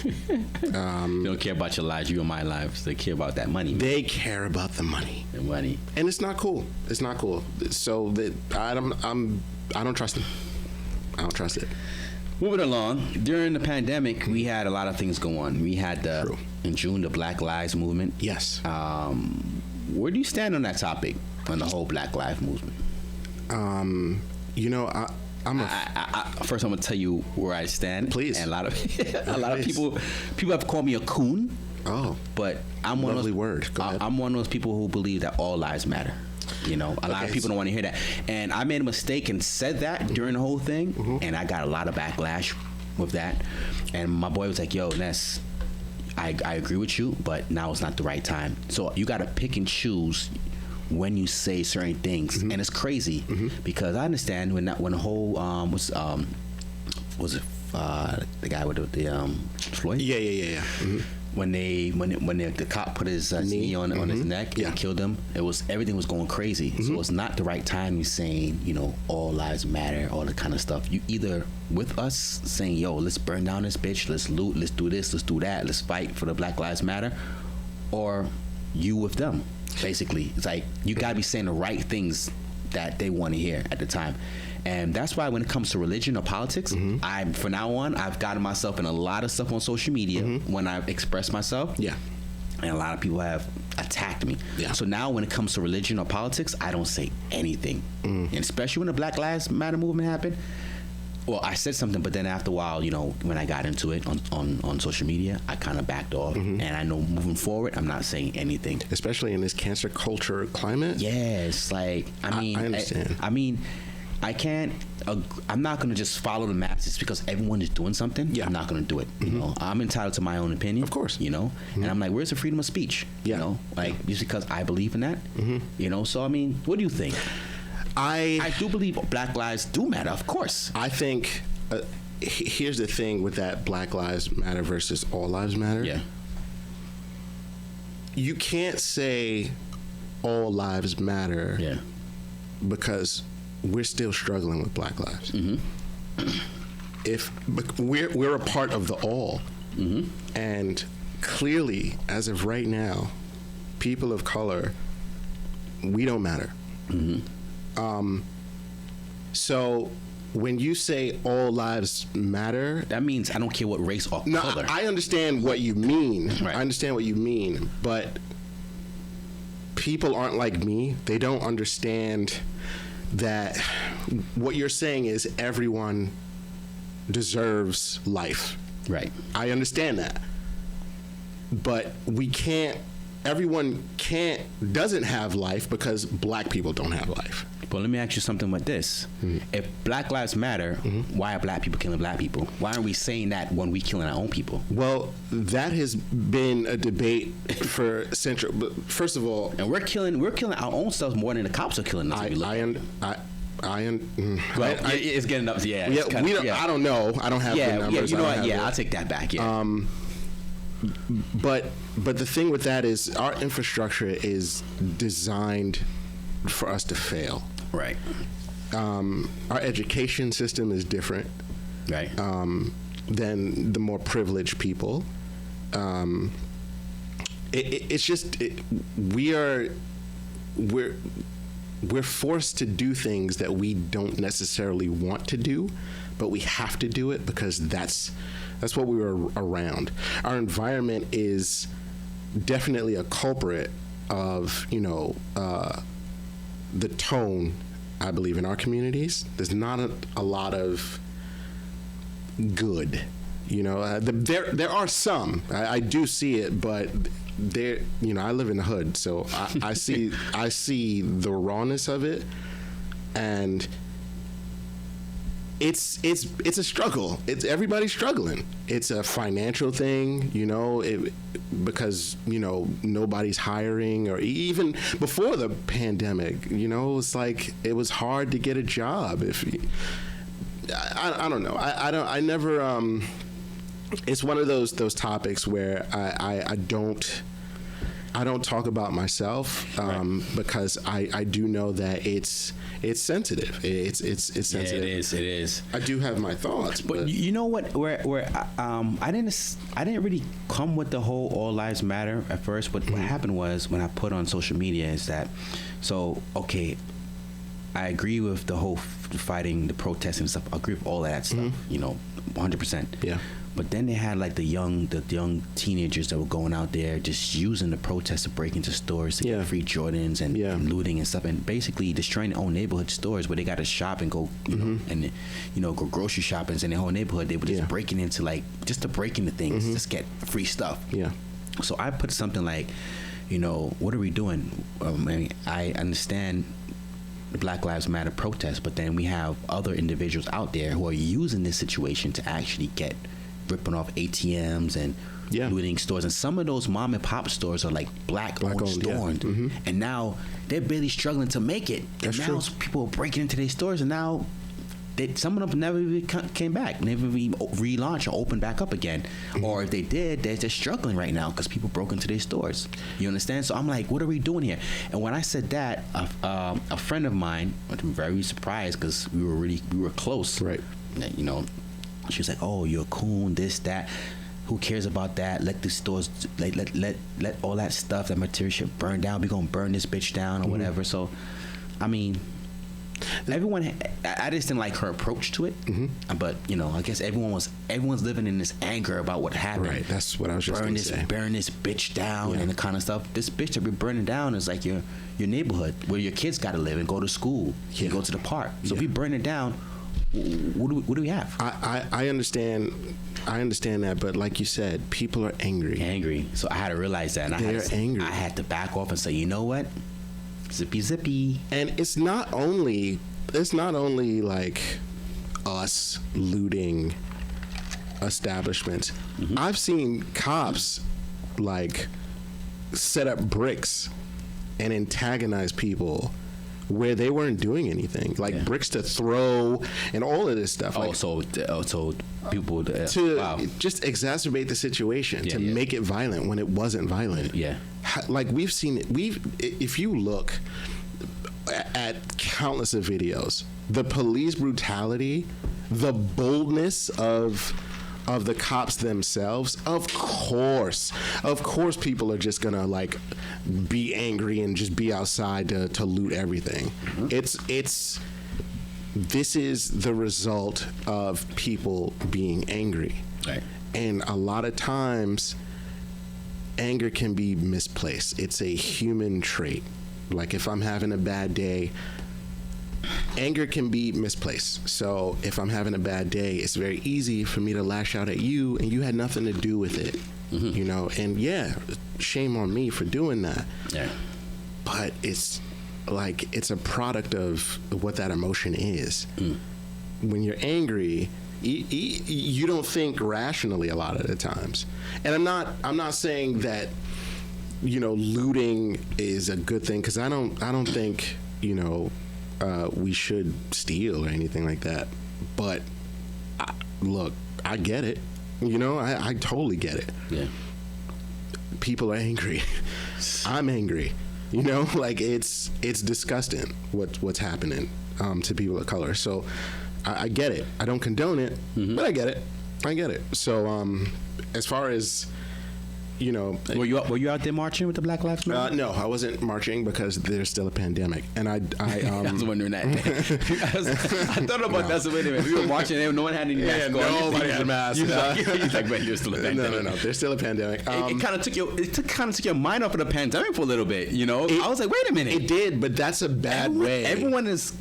They don't care about your lives, you and my lives. They care about that money. They care about the money. The money. And it's not cool. It's not cool. So I don't trust them. I don't trust it. Moving along, during the pandemic, we had a lot of things go on. We had in June the Black Lives Movement. Yes. Where do you stand on that topic, on the whole Black Lives Movement? First, I'm gonna tell you where I stand. Please. And a lot of people have called me a coon. Oh, but I'm one lovely of those, word. Go ahead. I'm one of those people who believe that all lives matter. A lot of people don't want to hear that. And I made a mistake and said that during the whole thing, and I got a lot of backlash with that. And my boy was like, yo, Ness, I agree with you, but now it's not the right time. So you got to pick and choose when you say certain things. And it's crazy because I understand when the whole was it the guy with the Floyd? Yeah. When the cop put his knee on his neck and killed him, everything was going crazy. So it's not the right time. You're saying, all lives matter, all that kind of stuff. You either with us saying, yo, let's burn down this bitch, let's loot, let's do this, let's do that, let's fight for the Black Lives Matter, or you with them. Basically, it's like you gotta be saying the right things that they want to hear at the time. And that's why when it comes to religion or politics, from now on, I've gotten myself in a lot of stuff on social media when I express myself. Yeah. And a lot of people have attacked me. Yeah. So now when it comes to religion or politics, I don't say anything. And especially when the Black Lives Matter movement happened, well, I said something, but then after a while, you know, when I got into it on social media, I kind of backed off. And I know moving forward, I'm not saying anything. Especially in this cancer culture climate. Yeah, it's like, I mean, I understand. I can't. I'm not gonna just follow the masses because everyone is doing something. Yeah. I'm not gonna do it. You know, I'm entitled to my own opinion. Of course. You know, and I'm like, where's the freedom of speech? Yeah. You know, like just because I believe in that. You know, so I mean, what do you think? I do believe Black lives do matter. Of course. I think here's the thing with that Black Lives Matter versus All Lives Matter. Yeah. You can't say all lives matter. Yeah. Because we're still struggling with Black lives. If we're a part of the all, and clearly, as of right now, people of color, we don't matter. So when you say all lives matter, that means I don't care what race or color. I understand what you mean. Right. I understand what you mean, but people aren't like me. They don't understand that what you're saying is everyone deserves life. Right. I understand that. But everyone doesn't have life because Black people don't have life. But let me ask you something with this. If Black lives matter, why are Black people killing Black people? Why aren't we saying that when we killing our own people? Well, that has been a debate for centuries. But first of all, and we're killing our own selves more than the cops are killing us. It's getting up. Yeah. I don't know. I don't have the numbers. Yeah, you know what? Yeah, I'll take that back. Yeah. But the thing with that is our infrastructure is designed for us to fail. Right. Our education system is different. Right. Than the more privileged people. It's just we're forced to do things that we don't necessarily want to do, but we have to do it because that's what we were around. Our environment is definitely a culprit of, the tone, I believe, in our communities. There's not a lot of good, there are some. I do see it, but there, I live in the hood, so I see the rawness of it, and it's a struggle. Everybody's struggling. It's a financial thing, because nobody's hiring, or even before the pandemic, it's like it was hard to get a job. I don't know. I never. It's one of those topics where I don't talk about myself because I do know that it's sensitive. It's sensitive. Yeah, it is. I do have my thoughts, but you know what? Where I didn't really come with the whole all lives matter at first. But what happened was when I put on social media is that, I agree with the whole fighting, the protesting and stuff. I agree with all of that stuff. 100%. Yeah. But then they had like the young teenagers that were going out there just using the protests to break into stores to get free Jordans and looting and stuff, and basically destroying their own neighborhood stores where they got to shop and go, go grocery shopping in their whole neighborhood. They were just breaking into just to break into things, just get free stuff. Yeah. So I put something like, what are we doing? I understand the Black Lives Matter protest, but then we have other individuals out there who are using this situation to actually ripping off ATMs and looting stores, and some of those mom and pop stores are like black owned stores, and now they're barely struggling to make it. That's and now true. People are breaking into their stores, and now some of them never even came back, never even relaunched or opened back up again, or if they did, they're just struggling right now because people broke into their stores. You understand? So I'm like, what are we doing here? And when I said that, a friend of mine, I'm very surprised because we were close. Right. She was like, "Oh, you're a coon, this, that." who cares about that? Let the stores, let all that stuff, that material shit burn down. We gonna burn this bitch down or whatever. So, I mean, everyone. I just didn't like her approach to it. But you know, I guess everyone's living in this anger about what happened. Right. That's what I was just going to say. Burn this bitch down and the kind of stuff. This bitch that we're burning down is like your neighborhood where your kids got to live and go to school and go to the park. So if we burn it down, what do we have? I understand that, but like you said, people are angry. So I had to realize that. And They're angry. I had to back off and say, you know what? Zippy. And it's not only like us looting establishments. I've seen cops like set up bricks and antagonize people where they weren't doing anything, like bricks to throw and all of this stuff. So people to just exacerbate the situation, to make it violent when it wasn't violent. Like we've seen it. If you look at countless of videos, the police brutality, the boldness of the cops themselves, of course people are just gonna like be angry and just be outside to loot everything. This is the result of people being angry. Right. And a lot of times anger can be misplaced. It's a human trait. Like if I'm having a bad day, anger can be misplaced. So if I'm having a bad day, it's very easy for me to lash out at you and you had nothing to do with it. You know, and shame on me for doing that. But it's like it's a product of what that emotion is. When you're angry, you don't think rationally a lot of the times. And I'm not saying that, you know, looting is a good thing, because I don't think, you know, we should steal or anything like that. But look, I get it. You know, I totally get it. People are angry. I'm angry. You know, like it's disgusting what's happening to people of color. So I get it. I don't condone it, but I get it. So as far as, you know, were you out there marching with the Black Lives Matter? No, I wasn't marching because there's still a pandemic, and I was wondering that. I thought about that. So wait a minute, we were marching, and no one had any masks on. Nobody had a mask. He's like, man, there's still a pandemic. No, there's still a pandemic. It kind of took your mind off of the pandemic for a little bit. You know, I was like, wait a minute. It did, but that's a bad way. Everyone is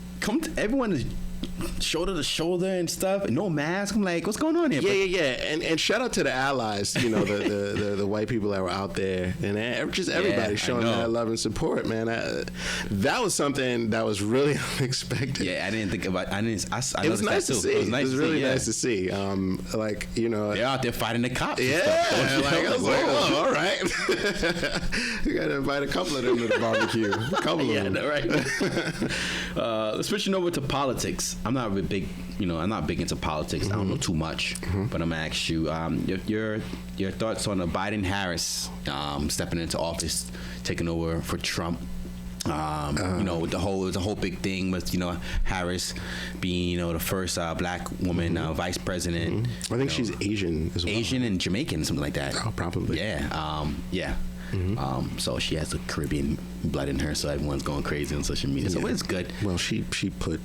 shoulder to shoulder and stuff, and no mask. I'm like, what's going on here? Yeah. And shout out to the allies, you know, the white people that were out there, and just everybody showing that love and support, man. That was something that was really unexpected. Yeah, I didn't think about. It was nice to see. It was really nice to see. Like, you know, they're out there fighting the cops. Yeah, like I was like, oh, all right. You got to invite a couple of them to the barbecue. A couple of them. Right. Switching over to politics. I'm not big into politics. I don't know too much, but I'm gonna ask you your thoughts on the Biden-Harris stepping into office, taking over for Trump. You know, it was a whole big thing with, you know, Harris being, you know, the first black woman vice president. I think she's Asian as well. Asian and Jamaican, something like that. Oh, probably. Yeah. So she has the Caribbean blood in her, so everyone's going crazy on social media. So it's good. Well, she put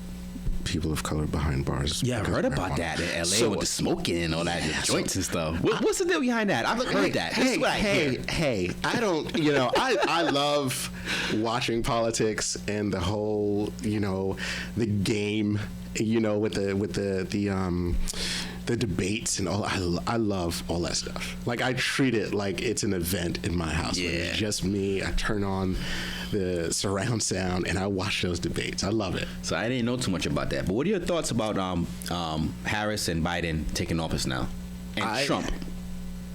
people of color behind bars. Yeah, I've heard about that in LA with the smoking and all that, the joints and stuff. What's the deal behind that? I've heard that. Hey, I don't, you know, I love watching politics and the whole, you know, the game, you know, with the debates and all. I love all that stuff. Like, I treat it like it's an event in my house. It's just me. I turn on the surround sound and I watch those debates. I love it. So I didn't know too much about that. But what are your thoughts about Harris and Biden taking office now, and Trump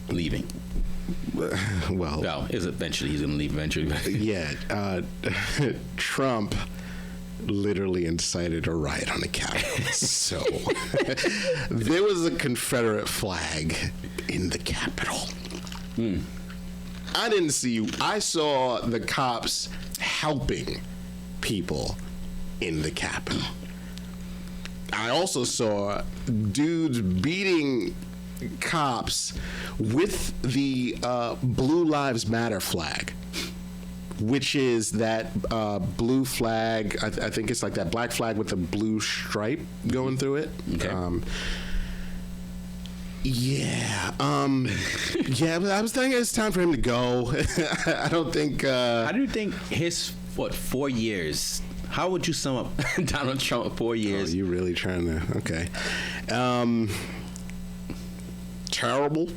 leaving? Well, he's going to leave eventually. Yeah, Trump literally incited a riot on the Capitol. So there was a Confederate flag in the Capitol. I saw the cops helping people in the Capitol. I also saw dudes beating cops with the Blue Lives Matter flag, which is that blue flag. I think it's like that black flag with a blue stripe going through it. Okay. Yeah. But I was thinking it's time for him to go. I don't think. How do you think his 4 years? How would you sum up Donald Trump 4 years? Oh, you really trying to? Okay. Terrible.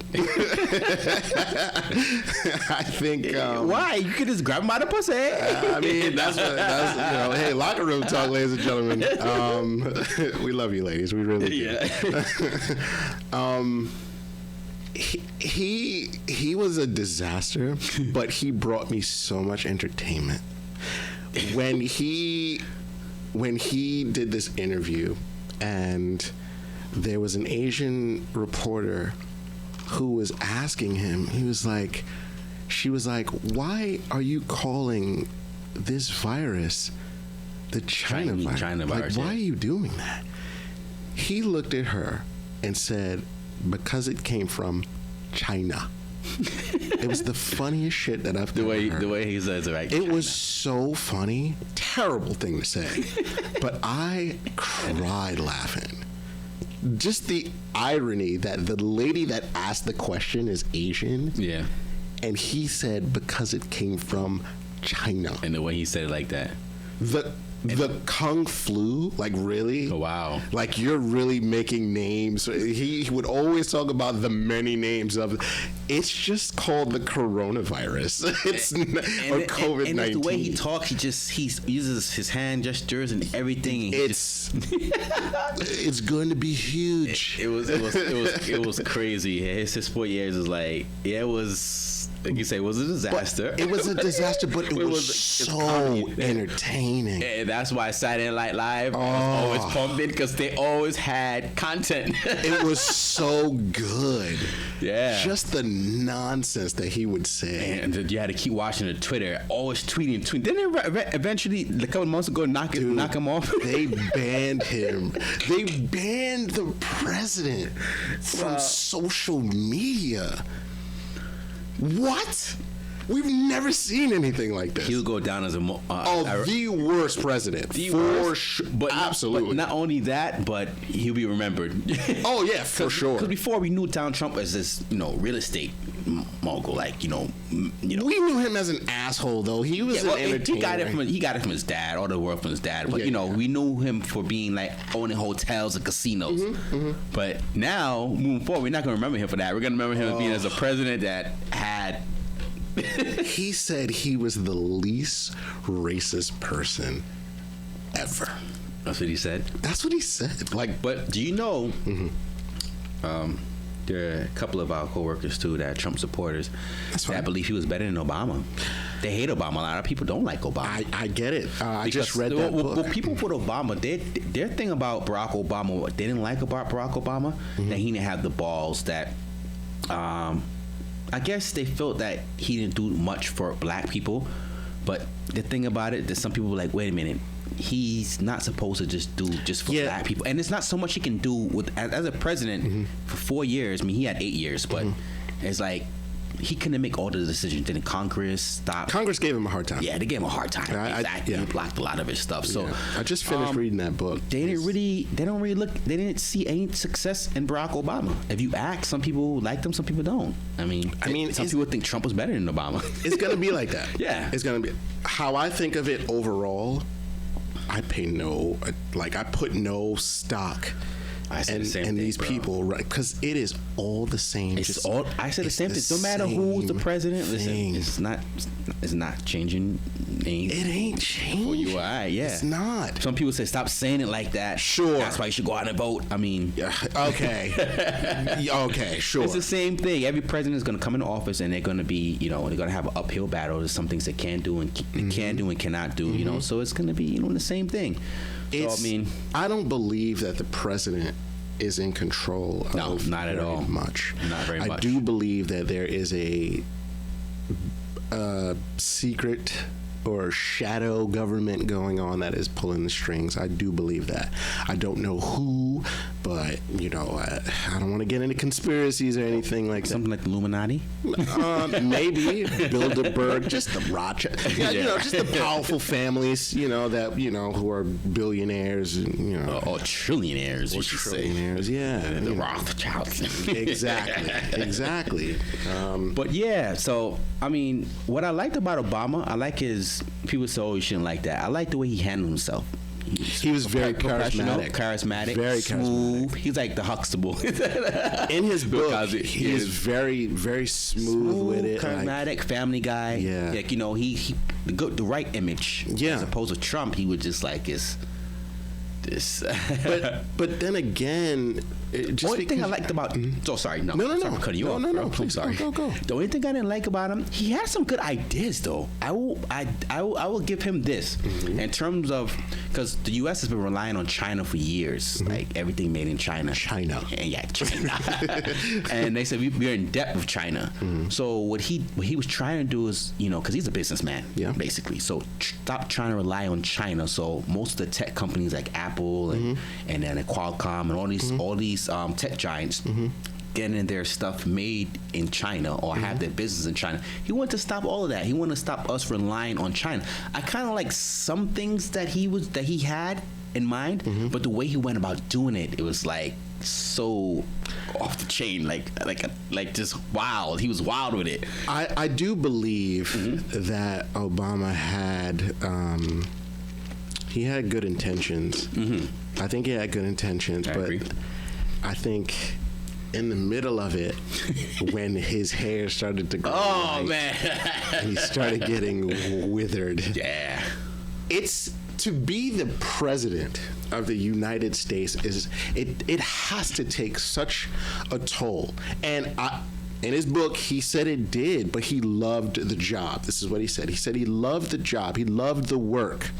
I think. Why? You could just grab him out of pussy. I mean, that's hey, locker room talk, ladies and gentlemen. We love you, ladies. We really do. Yeah. He was a disaster, but he brought me so much entertainment. When he did this interview, and there was an Asian reporter who was asking him, she was like, why are you calling this virus the China virus? China virus, why are you doing that? He looked at her and said, because it came from China. It was the funniest shit that I've ever heard. The way he says it, right? It was so funny. Terrible thing to say. But I cried laughing. Just the irony that the lady that asked the question is Asian. Yeah. And he said, because it came from China. And the way he said it like that. The Kung Flu, like really? Oh, wow. Like you're really making names. He would always talk about the many names of. It's just called the coronavirus. It's or COVID-19. And the way he talks, he uses his hand gestures and everything. And it's going to be huge. It was crazy. His 4 years is like it was. Like you say, it was a disaster. It was a disaster, but it was so entertaining. And that's why Saturday Night Live was always pumping, because they always had content. It was so good. Yeah. Just the nonsense that he would say. And you had to keep watching the Twitter, always tweeting. Didn't it eventually, a couple months ago, knock him off? They banned him. They banned the president from social media. What? We've never seen anything like this. He'll go down as the worst president. But absolutely. But not only that, but he'll be remembered. Oh yeah, for sure. Because before we knew Donald Trump as this, real estate mogul, like we knew him as an asshole though. He was an entertainer. He got it from his dad, all the work from his dad. But we knew him for being like owning hotels and casinos. But now moving forward, we're not gonna remember him for that. We're gonna remember him as being as a president that had. He said he was the least racist person ever. That's what he said? That's what he said. But do you know, there are a couple of our coworkers too that are Trump supporters that believe he was better than Obama. They hate Obama. A lot of people don't like Obama. I get it. I just read that book. Well, people put Obama, their thing about Barack Obama, what they didn't like about Barack Obama, that he didn't have the balls that, I guess they felt that he didn't do much for black people. But the thing about it, that some people were like, wait a minute, he's not supposed to just do for black people. And it's not so much he can do with as a president for 4 years. I mean, he had 8 years, but it's like he couldn't make all the decisions. Didn't Congress stop? Congress gave him a hard time. Yeah, they gave him a hard time. Exactly. He blocked a lot of his stuff. So I just finished reading that book. They didn't see any success in Barack Obama. If you ask, some people like him, some people don't. I mean, some people think Trump was better than Obama. It's gonna be like that. Yeah, it's gonna be. How I think of it overall, I put no stock. I said the same thing, these people, right? Because it is all the same. I said the same thing. No matter who's the president, listen, it's not changing anything. It ain't changing. For you, It's not. Some people say stop saying it like that. Sure. That's why you should go out and vote. I mean, okay, okay, sure. It's the same thing. Every president is going to come into office and they're going to be, they're going to have an uphill battle. There's some things they can do and can do and cannot do. So it's going to be, the same thing. I don't believe that the president is in control of not at all. Much. Not very much. I do believe that there is a secret or shadow government going on that is pulling the strings. I do believe that. I don't know who, but I don't want to get into conspiracies or anything like that. Something like the Illuminati? Maybe Bilderberg, just the Rothschild, just the powerful families, that who are billionaires and or trillionaires, you should say. Yeah, The Rothschilds. exactly. But yeah, so I mean, what I liked about Obama, I like his. People say, "Oh, you shouldn't like that." I like the way he handled himself. He was very charismatic, very smooth. charismatic. He's like the Huxtable. In his book, he is very, very smooth with it. Charismatic, family guy. Yeah, like he the right image. Yeah, as opposed to Trump, he would just like this. But then again, only thing I liked about sorry I'm cutting you off. No, please, I'm sorry. Go. The only thing I didn't like about him, he had some good ideas though. I will give him this in terms of, because the U.S. has been relying on China for years, like everything made in China. China. And they said we're in debt with China. So what he was trying to do is, because he's a businessman, basically. So stop trying to rely on China. So most of the tech companies like Apple and then Qualcomm and all these tech giants getting their stuff made in China or have their business in China. He wanted to stop all of that. He wanted to stop us relying on China. I kind of like some things that he had in mind, but the way he went about doing it, it was like so off the chain, like just wild. He was wild with it. I do believe that Obama had he had good intentions. I think he had good intentions, but agree. I think in the middle of it, when his hair started to grow, man, he started getting withered. Yeah, it's to be the president of the United States it has to take such a toll. And in his book, he said it did, but he loved the job. This is what he said. He said he loved the job. He loved the work.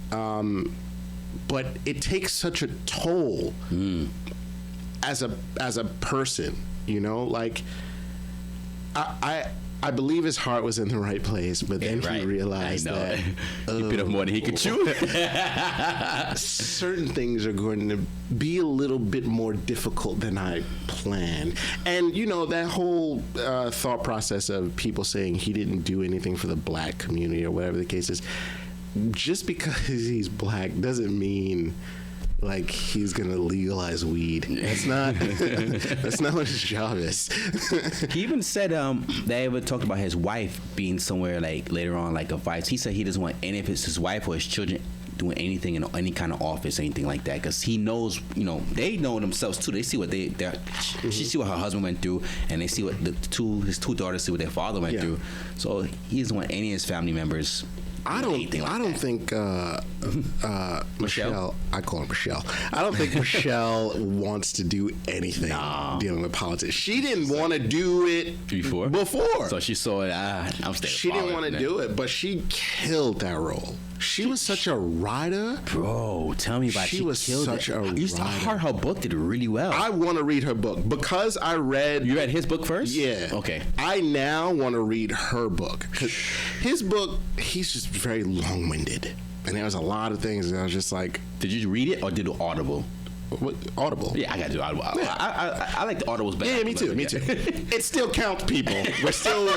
But it takes such a toll as a person, like I believe his heart was in the right place, but then he realized that he bit off more than he could chew. Certain things are going to be a little bit more difficult than I planned. And that whole thought process of people saying he didn't do anything for the black community or whatever the case is, just because he's black doesn't mean like he's gonna legalize weed. That's not what his job is. He even said they ever talked about his wife being somewhere like later on, like a vice. He said he doesn't want any of his wife or his children doing anything in any kind of office, anything like that, because he knows, they know themselves too. They see what she see what her husband went through, and they see what his two daughters see what their father went through. So he doesn't want any of his family members. I don't think Michelle. I call her Michelle. I don't think Michelle wants to do anything dealing with politics. She didn't want to do it before. So she saw it. I'm staying. She didn't want to do it, but she killed that role. She was such a writer. Bro, tell me about it. She was such a writer. Her book did really well. I want to read her book because I read... You read his book first? Yeah. Okay. I now want to read her book. His book, he's just very long-winded. And there was a lot of things that I was just like... Did you read it or did it Audible? What, Audible? Yeah, I got to do Audible. Yeah. I like the Audibles better. Yeah, me too. It still counts, people. We're still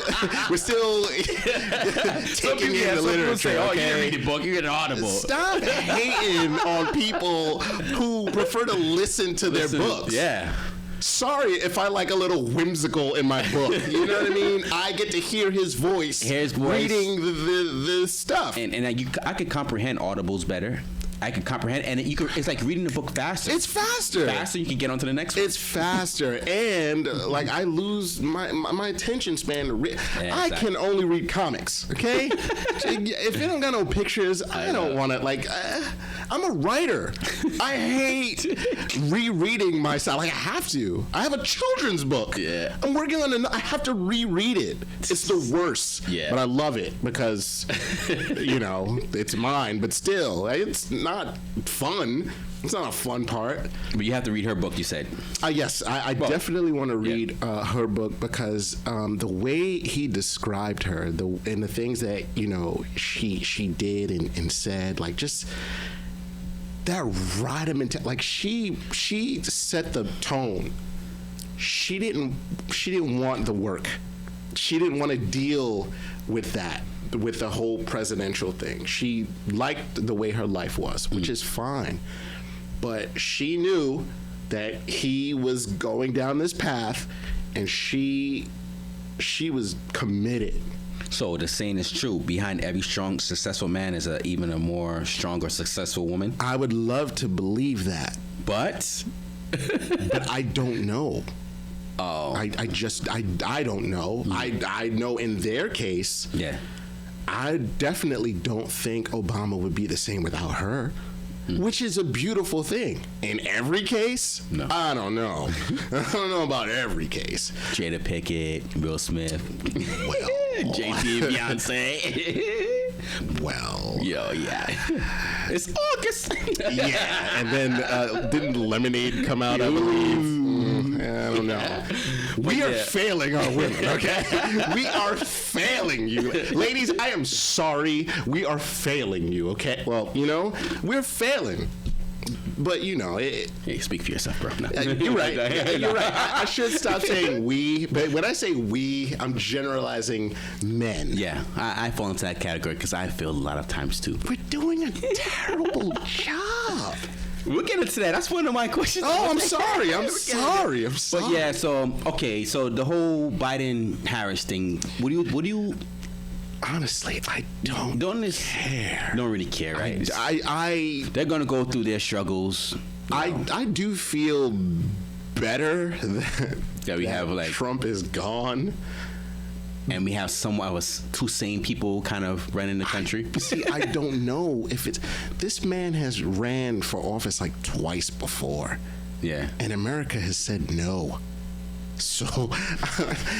taking in the literature. Say, you didn't read a book, you get an Audible. Stop hating on people who prefer to listen to their books. Yeah. Sorry if I like a little whimsical in my book. You know what I mean? I get to hear his voice reading the stuff. And I could comprehend Audibles better. I can comprehend, and it's like reading the book faster. It's faster. You can get on to the next one. It's faster, and like I lose my attention span to read. Yeah, I can only read comics. Okay, if it don't got no pictures, I don't want to. Like, I'm a writer. I hate rereading myself. Like I have to. I have a children's book. Yeah, I'm working on I have to reread it. It's the worst. Yeah, but I love it because it's mine. But still, it's not fun. It's not a fun part. But you have to read her book, you said. Yes, I definitely want to read her book because the way he described her, and the things that she did and said, like just that rider mentality, like she set the tone. She didn't want the work. She didn't want to deal with that, with the whole presidential thing. She liked the way her life was, which is fine. But she knew that he was going down this path, and she was committed. So the saying is true: behind every strong, successful man is even a more stronger, successful woman. I would love to believe that, but I don't know. Oh, I don't know. I know in their case, yeah. I definitely don't think Obama would be the same without her. Which is a beautiful thing. In every case, no. I don't know. I don't know about every case. Jada Pinkett, Will Smith, well, JT and Beyonce. Well, yo, yeah, it's August. Yeah, and then didn't Lemonade come out? I believe. I don't know. We are failing our women, okay? We are failing you. Ladies, I am sorry. We are failing you, okay? Well, we're failing. But, hey, speak for yourself, bro. No. You're right. Yeah, you're right. I should stop saying we. But when I say we, I'm generalizing men. Yeah, I fall into that category because I feel a lot of times, too. We're doing a terrible job. We'll get into that. That's one of my questions. Oh, I'm sorry. I'm sorry. But yeah, so the whole Biden-Harris thing. What do you? Honestly, I don't care. Don't really care, right? They're gonna go through their struggles. I do feel better that we have Trump is gone. And we have two sane people kind of running the country. See, I don't know if this man has ran for office like twice before. Yeah. And America has said no. So,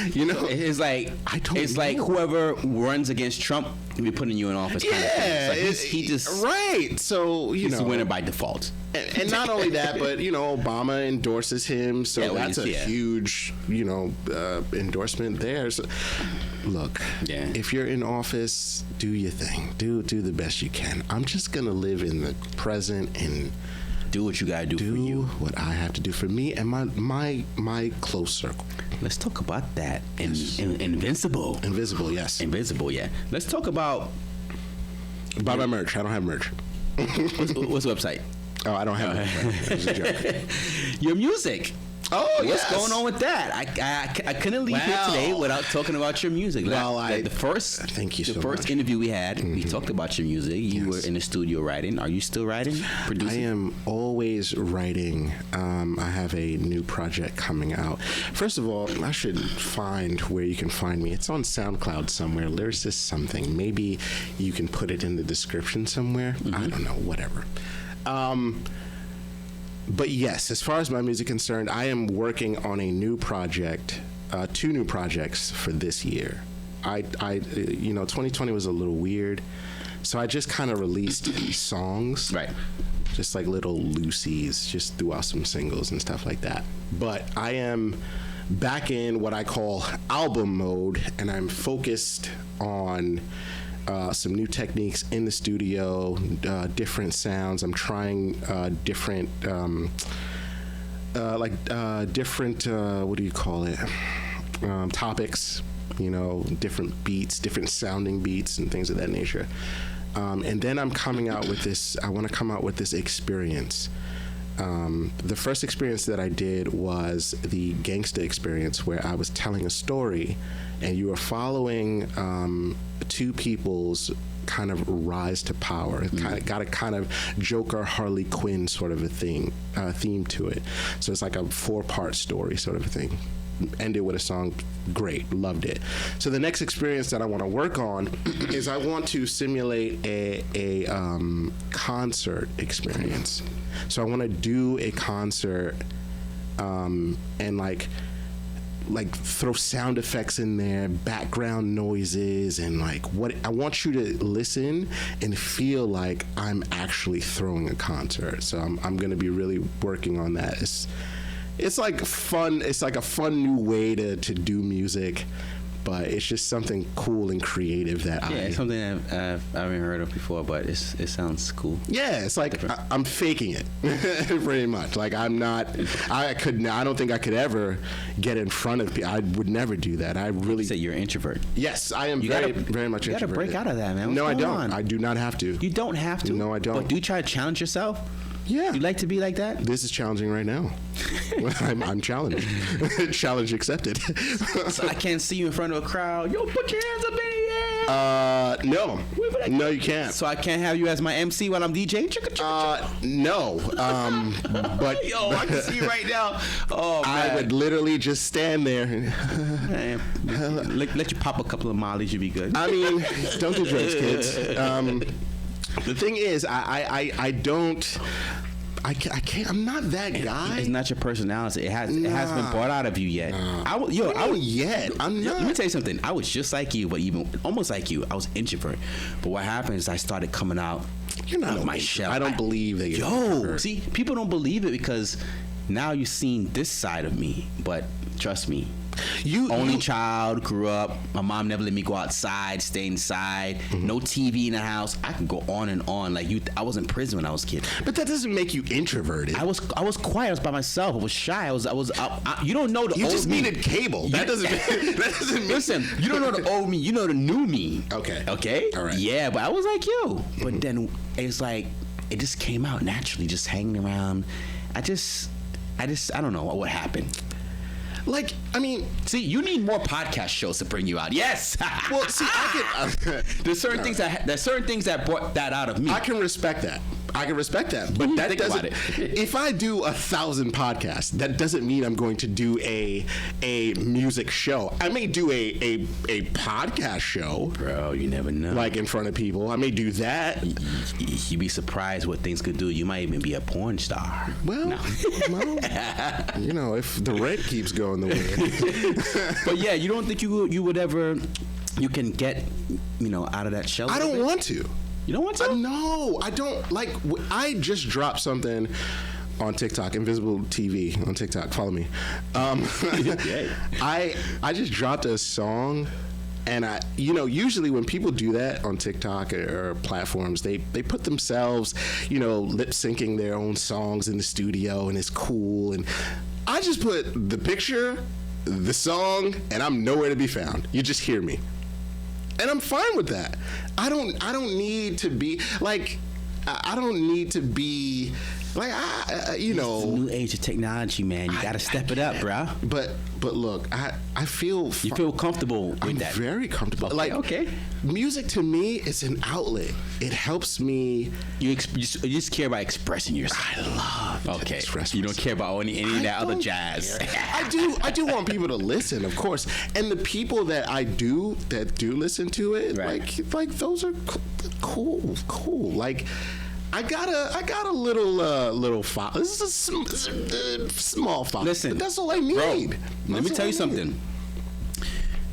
it's like like whoever runs against Trump, we're putting you in office. Yeah, he just right. So he's the winner by default. And not only that, but Obama endorses him, so that's a huge endorsement there. So, look, if you're in office, do your thing. Do the best you can. I'm just gonna live in the present and do what you gotta do for you. What I have to do for me and my close circle. Let's talk about that. Invincible. Invisible, yes. Invisible, yeah. Let's talk about buy my merch. I don't have merch. What's the website? Oh, I don't have it. It was a joke. Your music. Oh, what's going on with that? I couldn't leave here today without talking about your music. Well, the first interview we had, we talked about your music. You were in the studio writing. Are you still writing, producing? I am always writing. I have a new project coming out. First of all, I should find where you can find me. It's on SoundCloud somewhere. Lyricist something. Maybe you can put it in the description somewhere. I don't know. Whatever. But yes, as far as my music is concerned, I am working on a new project, 2 new projects for this year. 2020 was a little weird, so I just kind of released songs, right? Just like little loosies, just threw out some singles and stuff like that. But I am back in what I call album mode, and I'm focused on some new techniques in the studio, different sounds. I'm trying different, what do you call it? Topics, different beats, different sounding beats and things of that nature. And then I'm coming out with this, I want to come out with this experience. The first experience that I did was the Gangsta experience, where I was telling a story and you were following 2 people's kind of rise to power. It got a kind of Joker, Harley Quinn sort of a theme to it. So it's like a 4-part story sort of a thing. Ended with a song. Great, loved it. So the next experience that I want to work on is I want to simulate a concert experience. So I want to do a concert and like throw sound effects in there, background noises, and what I want you to listen and feel like I'm actually throwing a concert. So I'm going to be really working on that. It's like fun. It's like a fun new way to do music. but it's just something cool and creative that it's something that I haven't heard of before, but it sounds cool. Yeah, it's like I'm faking it, pretty much. Like I don't think I could ever get in front of people. I would never do that. I really say you're an introvert. Yes, I am very much introverted. You got to break out of that, man. No, I don't. I do not have to. You don't have to. No, I don't. But do you try to challenge yourself? Yeah. You like to be like that? This is challenging right now. I'm challenged. Challenge accepted. So I can't see you in front of a crowd. Yo, put your hands up in the air. No. No, you can't. So I can't have you as my MC while I'm DJing? No. But yo, I can see you right now. Oh, man. I would literally just stand there. Let you pop a couple of mollies, you'd be good. I mean, don't do drugs, kids. The thing is, I can't. I'm not that guy. It's not your personality. It hasn't been brought out of you yet. I'm not. Let me tell you something. I was just like you, but even almost like you. I was introvert. But what happened is I started coming out. You're not of my shell. I don't believe that you're introvert. See, people don't believe it because now you've seen this side of me. But trust me. Only child, grew up. My mom never let me go outside, stay inside. Mm-hmm. No TV in the house. I could go on and on. Like I was in prison when I was a kid. But that doesn't make you introverted. I was quiet. I was by myself. I was shy. You don't know the old me. You just needed cable. That doesn't mean. Listen, you don't know the old me. You know the new me. Okay. All right. Yeah, but I was like you. Mm-hmm. But then it's like it just came out naturally, just hanging around. I don't know what happened. Like, I mean, see, you need more podcast shows to bring you out. Yes. Well, see, there's certain things that brought that out of me. I can respect that. But that doesn't. If I do 1,000 podcasts, that doesn't mean I'm going to do a music show. I may do a podcast show. Bro, you never know. Like in front of people, I may do that. You'd be surprised what things could do. You might even be a porn star. Well, if the rent keeps going the way. But yeah, you don't think you would ever you can get out of that shell? I don't want to. You don't want to? No, I don't. Like, I just dropped something on TikTok, Invisible TV on TikTok. Follow me. I just dropped a song, and usually when people do that on TikTok or platforms, they put themselves, lip syncing their own songs in the studio, and it's cool. And I just put the picture, the song, and I'm nowhere to be found. You just hear me. And I'm fine with that. I don't need to be like. I don't need to be like. It's the new age of technology, man. You got to step it up, bro. But look, I feel. You feel comfortable with that? I'm very comfortable. Okay. Music to me is an outlet. It helps me. You just care about expressing yourself. I love to express You don't care about any of that other jazz. I do want people to listen, of course. And the people that do listen to it, right. like those are cool. Like, I got a little file. This is a small file. Listen, but that's all I need. Bro, let me tell you something.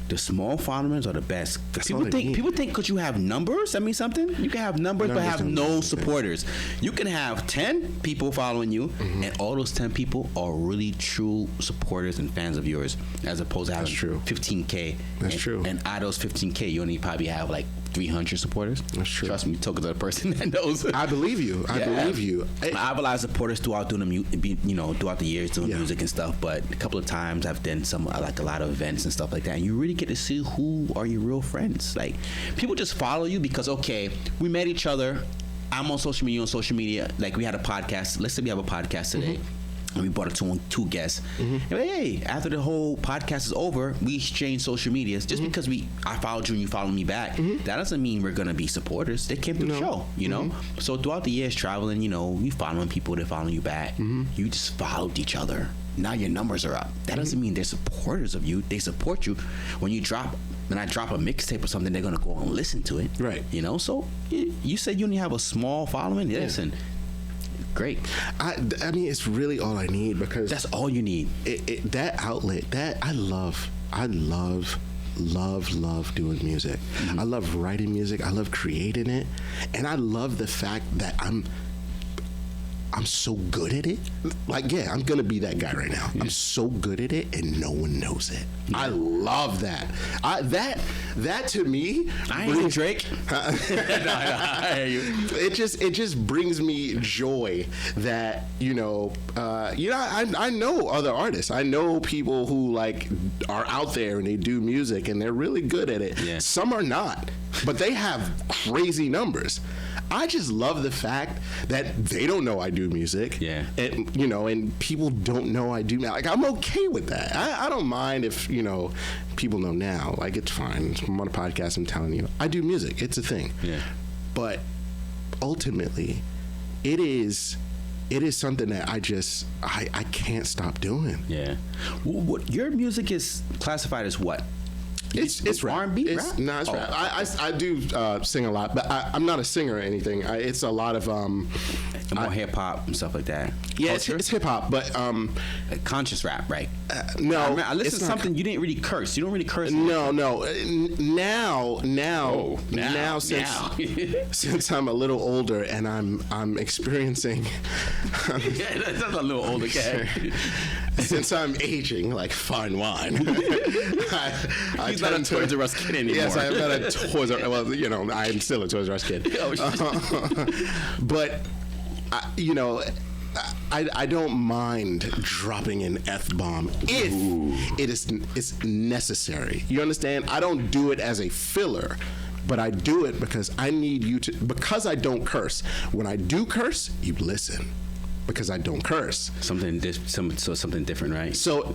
The small followers are the best. People think because you have numbers, that means something. You can have numbers but have no supporters. You can have 10 people following you, mm-hmm. and all those 10 people are really true supporters and fans of yours, as opposed to having 15K. That's true. And out of those 15K, you only probably have like 300 supporters. That's true. Trust me, talking to the person that knows. I believe you. I believe you. I have a lot of supporters throughout throughout the years doing music and stuff. But a couple of times I've done a lot of events and stuff like that. And you really get to see who are your real friends. Like, people just follow you because we met each other. I'm on social media. Like, we had a podcast. Let's say we have a podcast today. Mm-hmm. And we brought up two guests. Mm-hmm. And hey, after the whole podcast is over, we exchange social medias. Just mm-hmm. because I followed you and you followed me back, mm-hmm. that doesn't mean we're gonna be supporters. They came through the show, Mm-hmm. So throughout the years traveling, you following people, they're following you back. Mm-hmm. You just followed each other. Now your numbers are up. That doesn't mean they're supporters of you. They support you. When I drop a mixtape or something, they're gonna go and listen to it. Right. So you said you only have a small following. Yeah. Listen. Great. I mean, it's really all I need, because that's all you need. That outlet, that I love doing music. Mm-hmm. I love writing music. I love creating it, and I love the fact that I'm so good at it. Like, yeah, I'm gonna be that guy right now. I'm so good at it, and no one knows it. I love that. That to me, I ain't brings, Drake. It just brings me joy that I know other artists. I know people who like are out there and they do music and they're really good at it. Yeah. Some are not, but they have crazy numbers. I just love the fact that they don't know I do music. Yeah. And, and people don't know I do. Like, I'm okay with that. I don't mind if, people know now. Like, it's fine. I'm on a podcast, I'm telling you. I do music. It's a thing. Yeah. But ultimately, it is something that I can't stop doing. Yeah. What your music is classified as what? It's rap. R&B rap? No, it's rap. I do sing a lot, but I'm not a singer or anything. It's a lot of more hip hop and stuff like that. Yeah, it's hip hop, but conscious rap, right? No, I listened to something you didn't really curse. You don't really curse. No. Now since I'm a little older and I'm experiencing. That's a little older, guy. Since I'm aging like fine wine. He's not a Toys R Us kid anymore. Yes, I'm not a Toys R Us. Well, I'm still a Toys R Us kid. But, I don't mind dropping an F-bomb if it's necessary. You understand? I don't do it as a filler. But I do it because I need you to, because I don't curse. When I do curse, you listen. Because I don't curse. Something different, right? So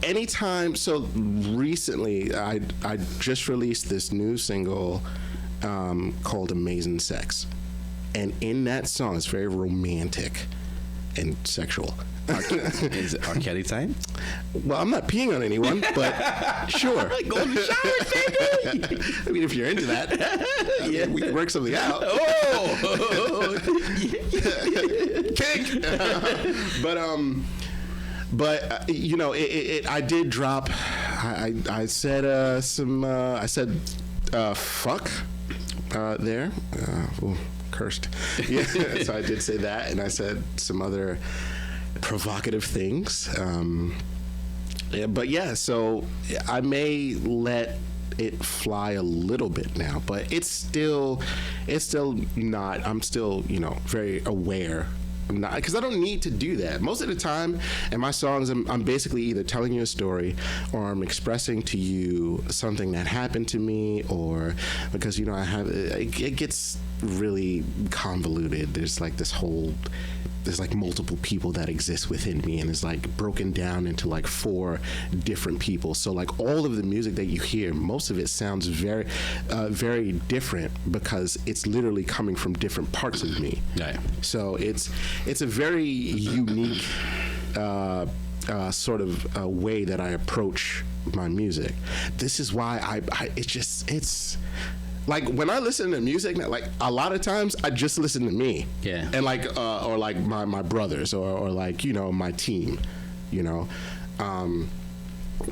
recently, I just released this new single called Amazing Sex. And in that song, it's very romantic and sexual. Is it R. Kelly time? Well, I'm not peeing on anyone, but sure. Go in the shower, baby. I mean, if you're into that, yeah, we can work something out. Oh, kink. I did drop. I said I said fuck there. Cursed. Yeah, so I did say that, and I said some other provocative things. So I may let it fly a little bit now, but it's still not. I'm still, very aware. I'm not, because I don't need to do that. Most of the time in my songs, I'm basically either telling you a story or I'm expressing to you something that happened to me, or because, it gets really convoluted. There's like multiple people that exist within me, and it's like broken down into like 4 different people. So like all of the music that you hear, most of it sounds very, very different because it's literally coming from different parts of me. Right. So it's a very unique sort of way that I approach my music. This is why it's like when I listen to music, like a lot of times I just listen to me. Yeah. And like or like my brothers or like, my team,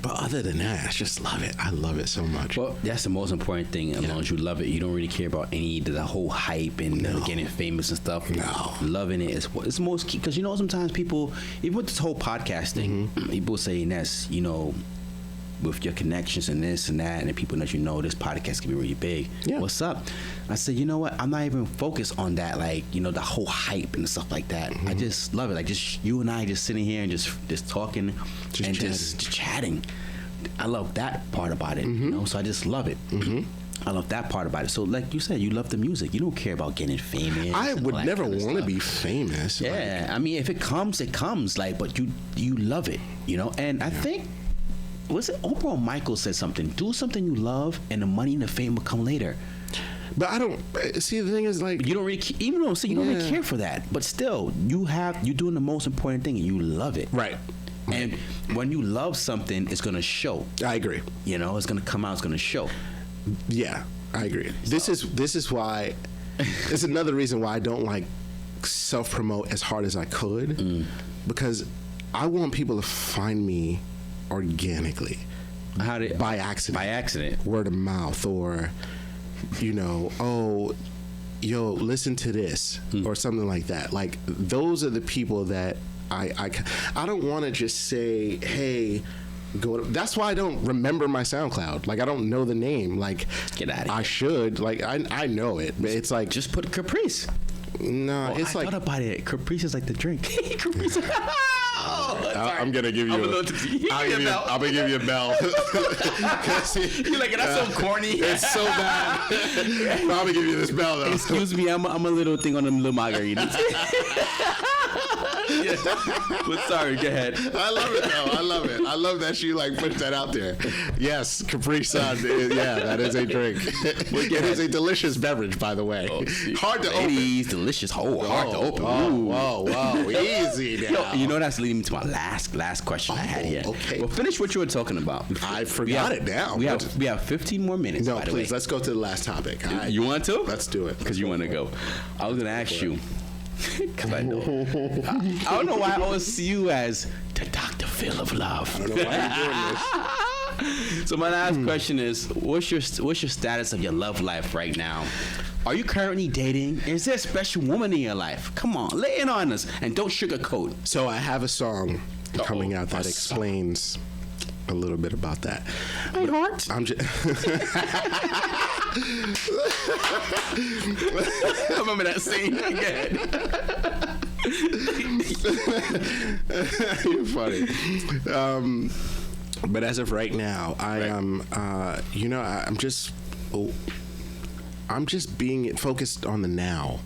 but other than that, I just love it. I love it so much. Well, that's the most important thing. As long as you love it, you don't really care about the whole hype and getting famous and stuff. No. Loving it is it's most key, because sometimes people, even with this whole podcast thing, people say, Ness, with your connections and this and that, and people that this podcast can be really big. Yeah. What's up? I said, you know what? I'm not even focused on that, like, the whole hype and stuff like that. I just love it. Like, just you and I just sitting here and just talking just chatting. I love that part about it, so I just love it. I love that part about it. So, like you said, you love the music. You don't care about getting famous. I would never want to be famous. Yeah, I mean, if it comes, it comes. Like, but you love it, And I think, was it Oprah or Michael said something? Do something you love, and the money and the fame will come later. But I don't see. The thing is, like, you don't really, even though you don't really care for that, but still, you're doing the most important thing, and you love it, right? And when you love something, it's gonna show. I agree. It's gonna come out. It's gonna show. Yeah, I agree. This is why. It's another reason why I don't like self-promote as hard as I could, because I want people to find me organically. By accident. By accident. Word of mouth, or yo, listen to this, or something like that. Like, those are the people that I don't want to just say, hey, that's why I don't remember my SoundCloud. Like, I don't know the name. Like, get out of here. I should. Like, I know it, but it's like, just put Caprice. No, it's I like, thought about it. Caprice is like the drink. Caprice. I'm gonna give you. I'm gonna give you a bell. You're like, that's so corny. It's so bad. I'm gonna give you this bell though. Excuse me, I'm a little thing on them little margaritas. Yeah. But sorry, go ahead. I love it though. I love it. I love that you like put that out there. Yes, Capri Sun. Yeah, that is a drink. It is a delicious beverage, by the way. Hard to open. Delicious. Hard to open. Whoa. Easy now. You know, that's leading me to my last question I had here. Okay. Well, finish what you were talking about. I forgot it now. We have 15 more minutes. No, please, let's go to the last topic. You want to? Let's do it. Because you want to go. I was going to ask you. Because I know. I don't know why I always see you as the Dr. Phil of love. I don't know why you're doing this. So my last question is, what's your status of your love life right now? Are you currently dating? Is there a special woman in your life? Come on, lay it on us, and don't sugarcoat. So I have a song coming out that explains a little bit about that. My heart. I'm just. I remember that scene again. You're funny. But as of right now, I am. I'm just being focused on the now.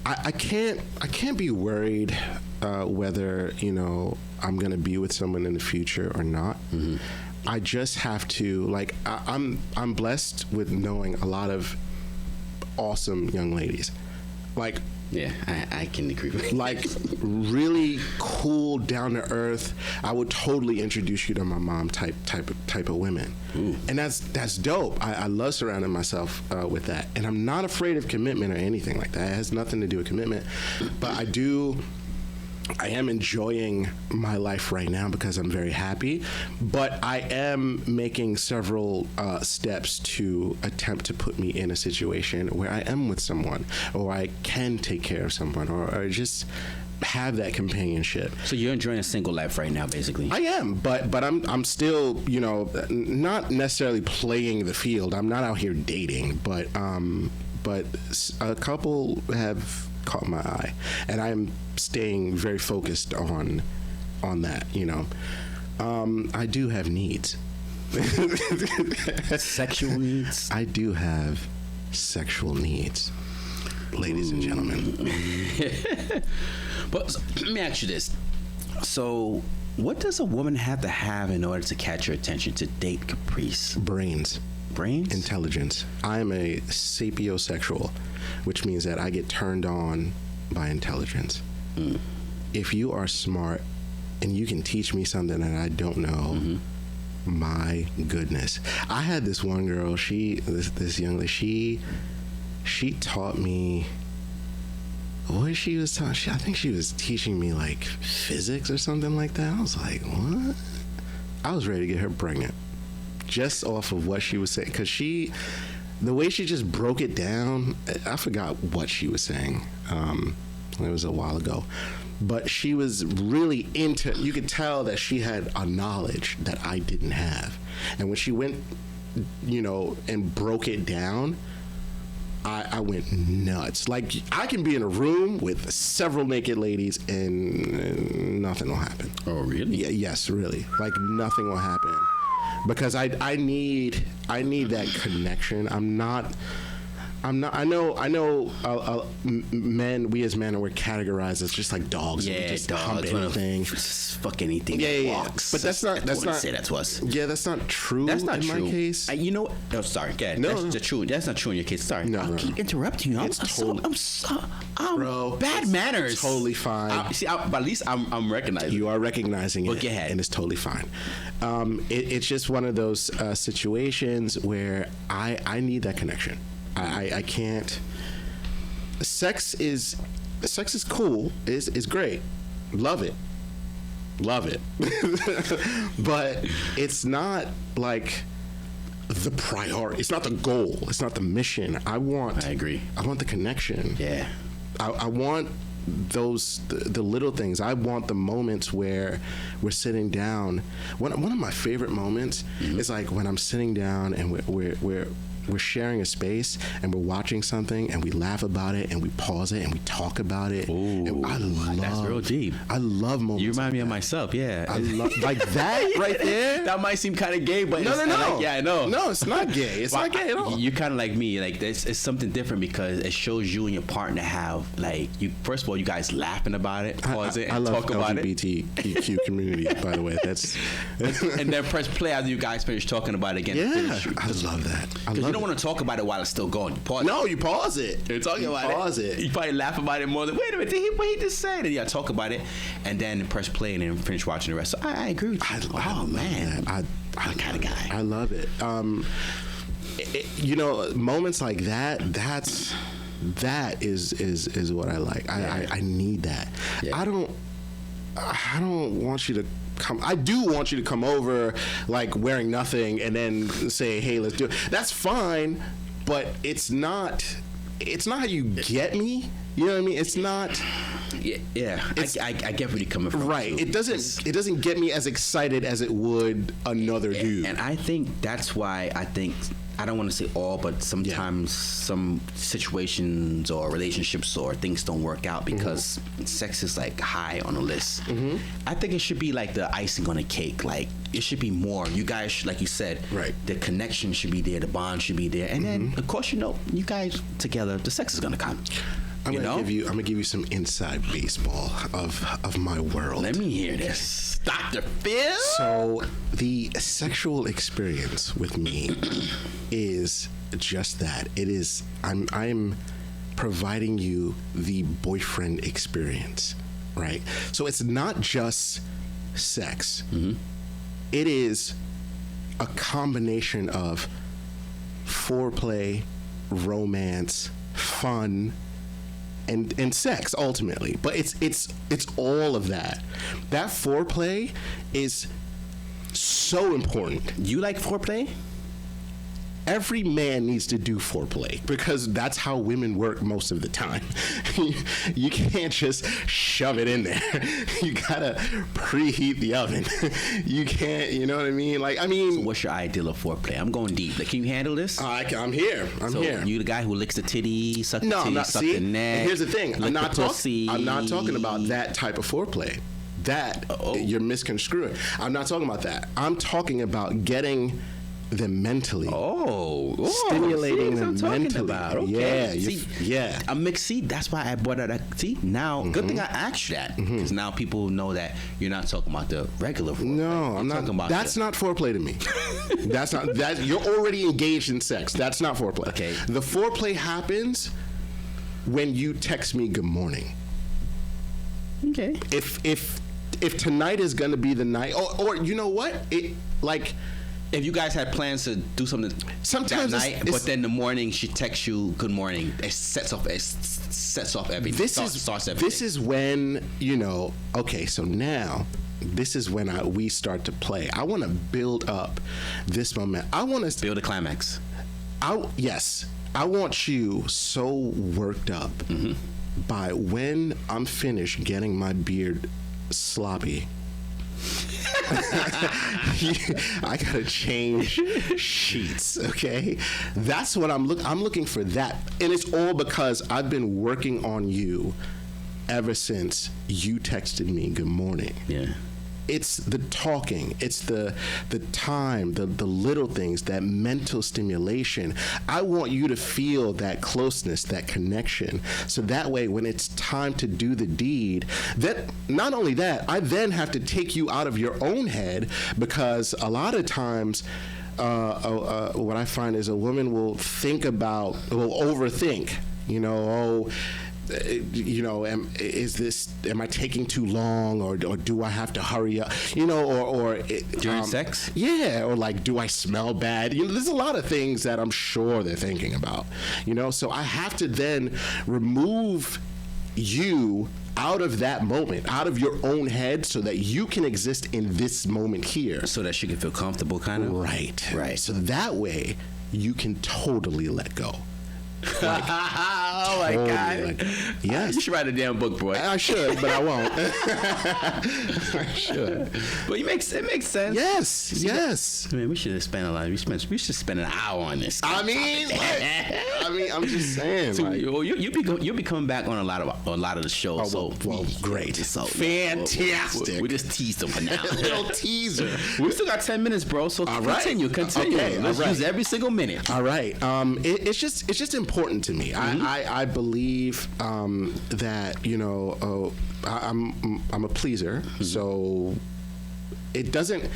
I can't be worried whether I'm gonna be with someone in the future or not. Mm-hmm. I just have to I'm blessed with knowing a lot of awesome young ladies. Like, yeah, I can agree with you. Like, really cool, down to earth. I would totally introduce you to my mom type of women. Ooh. And that's dope. I love surrounding myself with that. And I'm not afraid of commitment or anything like that. It has nothing to do with commitment. But I am enjoying my life right now because I'm very happy, but I am making several steps to attempt to put me in a situation where I am with someone, or I can take care of someone, or just have that companionship. So you're enjoying a single life right now, basically. I am, but I'm still, not necessarily playing the field. I'm not out here dating, but a couple have caught my eye, and I'm staying very focused on that. I do have needs. Sexual needs. I do have sexual needs, ladies and gentlemen. But let me ask you this: so, what does a woman have to have in order to catch your attention to date Caprice? Brains. Intelligence. I am a sapiosexual, which means that I get turned on by intelligence. Mm. If you are smart and you can teach me something that I don't know, my goodness. I had this one girl, this young lady, she taught me what she was taught. I think she was teaching me like physics or something like that. I was like, what? I was ready to get her pregnant just off of what she was saying, because the way she just broke it down, I forgot what she was saying. It was a while ago, but she was really into. You could tell that she had a knowledge that I didn't have, and when she went, and broke it down, I went nuts. Like, I can be in a room with several naked ladies and nothing will happen. Oh, really? Yeah, yes, really. Like, nothing will happen. Because I need that connection. I know men, we as men, we're categorized as just like dogs. Yeah, just dogs, hump anything. Just fuck anything. Yeah. Walks. But that's not say that to us. Yeah, that's not true. That's not in true. my case. Oh, sorry. Go ahead. No, that's true. That's not true in your case. Sorry. No, keep interrupting you. I'm bro, bad manners. Totally fine. But at least I'm recognizing. You are recognizing it. Go ahead. And it's totally fine. It's just one of those situations where I need that connection. I can't. Sex is cool. Is great. Love it. But it's not like the priority. It's not the goal. It's not the mission. I agree. I want the connection. Yeah. I want the little things. I want the moments where we're sitting down. One of my favorite moments is like when I'm sitting down and we're sharing a space and we're watching something and we laugh about it and we pause it and we talk about it. Ooh, that's real deep. I love moments. You remind me of myself, yeah. I love like that right there. That might seem kind of gay, but no. Like, yeah, I know. No, it's not gay. It's not gay at all. You're kind of like me. Like it's something different because it shows you and your partner have like you. First of all, you guys laughing about it, pause it, and talk about it. LGBTQ community, by the way. That's and then press play after you guys finish talking about it again. Yeah, I love that. Because you don't want to talk about it while it's still going. You pause no, you pause it. You're talking about it. Pause it. You probably laugh about it more than, wait a minute, what he just said? And yeah, talk about it, and then press play and then finish watching the rest. So I agree with you. Oh, man. I'm the kind of guy. I love it. You know, moments like that, that is what I like. Yeah. I need that. Yeah. I don't want you to come. I do want you to come over like wearing nothing and then say, "Hey, let's do it." That's fine, but it's not how you get me. You know what I mean? It's not. Yeah. I get where you're coming from. Right. Too. It doesn't get me as excited as it would another dude. And I think that's why I don't want to say all, but sometimes some situations or relationships or things don't work out because sex is like high on the list. I think it should be like the icing on a cake. Like it should be more. You guys, like you said, right? The connection should be there. The bond should be there. And then, of course, you guys together, the sex is gonna come. I'm gonna give you some inside baseball of my world. Let me hear this, Dr. Phil. So the sexual experience with me is just that. It is. I'm providing you the boyfriend experience, right? So it's not just sex. It is a combination of foreplay, romance, fun, and sex ultimately. But it's all of that. That foreplay is so important. You like foreplay? Every man needs to do foreplay because that's how women work most of the time. You can't just shove it in there. You gotta preheat the oven. You can't, you know what I mean? So what's your ideal of foreplay? I'm going deep. Like, can you handle this? I'm here. I'm here. You the guy who licks the titty, suck the titty, suck the neck. And here's the thing. I'm not talking about that type of foreplay. You're misconstruing. I'm not talking about that. I'm talking about getting them mentally. Stimulating them mentally. Okay. Yeah. A mixed seed. That's why I brought out see now. Good thing I asked you that because now people know that you're not talking about the regular foreplay. No, I'm not. Talking about that's not foreplay to me. That's not. That you're already engaged in sex. That's not foreplay. Okay. The foreplay happens when you text me good morning. Okay. If tonight is gonna be the night, or you know what? If you guys had plans to do something sometimes that night, but then in the morning she texts you good morning, it sets off everything. Starts everything. This is when, okay, so now this is when we start to play. I want to build up this moment. I want to build a climax. Yes. I want you so worked up by when I'm finished getting my beard sloppy. I gotta change sheets, okay? That's what I'm looking for that. And it's all because I've been working on you ever since you texted me good morning. Yeah. It's the talking, it's the time, the little things, that mental stimulation. I want you to feel that closeness, that connection. So that way, when it's time to do the deed, that not only that, I then have to take you out of your own head, because a lot of times, what I find is a woman will overthink, am I taking too long, or do I have to hurry up, or during sex? Yeah, or do I smell bad? There's a lot of things that I'm sure they're thinking about, so I have to then remove you out of that moment, out of your own head, so that you can exist in this moment here. So that she can feel comfortable, kind of? Right. So that way, you can totally let go. Like, oh my God! Yes, you should write a damn book, boy. I should, but I won't. I should. But it makes sense. Yes. I mean, we should have spent a lot. We should spend an hour on this. I mean, I'm just saying. So you'll be coming back on a lot of the shows. Oh, well, great. So fantastic. We just teased them for now. A little teaser. We still got 10 minutes, bro. So continue. Okay, let's use every single minute. All right. It's just important to me. Mm-hmm. I believe that I'm a pleaser, mm-hmm. so it doesn't.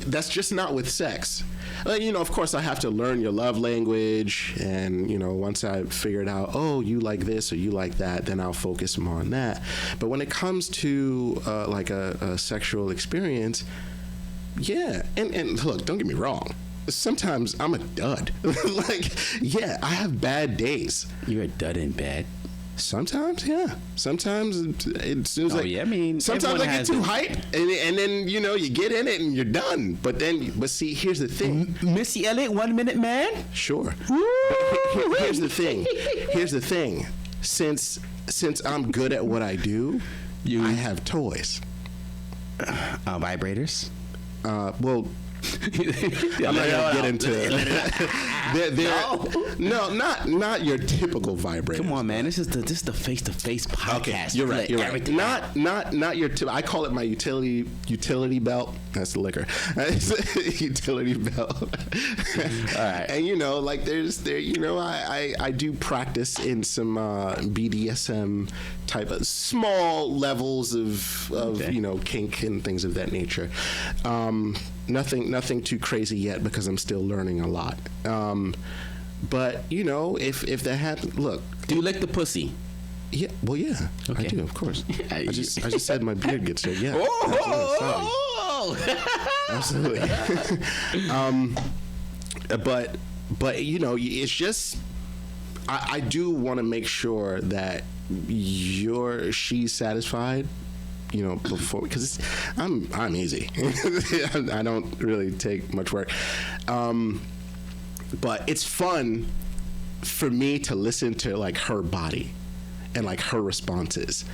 That's just not with sex. Of course, I have to learn your love language, and once I figure it out, oh, you like this or you like that, then I'll focus more on that. But when it comes to like a sexual experience, yeah, and look, don't get me wrong. Sometimes I'm a dud. I have bad days. You're a dud in bed? Sometimes, yeah. Sometimes it seems like. Yeah, I mean, sometimes I get too hyped, and then you get in it and you're done. But see, here's the thing. Missy Elliott, 1 minute man. Sure. Here's the thing. Here's the thing. Since I'm good at what I do, I have toys. Vibrators. Well. I'm not gonna get into it. No, not your typical vibrator. Come on, man. This is the face-to-face podcast. Okay, you're right. Not your. I call it my utility belt. That's the liquor. Utility belt. All right. And I do practice in some BDSM type of small levels of kink and things of that nature. Nothing too crazy yet because I'm still learning a lot. But if that happens, look. Do you lick the pussy? Yeah. Well, yeah. Okay. I do, of course. I just said my beard gets there. Yeah. Oh. Absolutely. But it's just I do want to make sure that she's satisfied. Before, because I'm easy. I don't really take much work, but it's fun for me to listen to like her body and like her responses.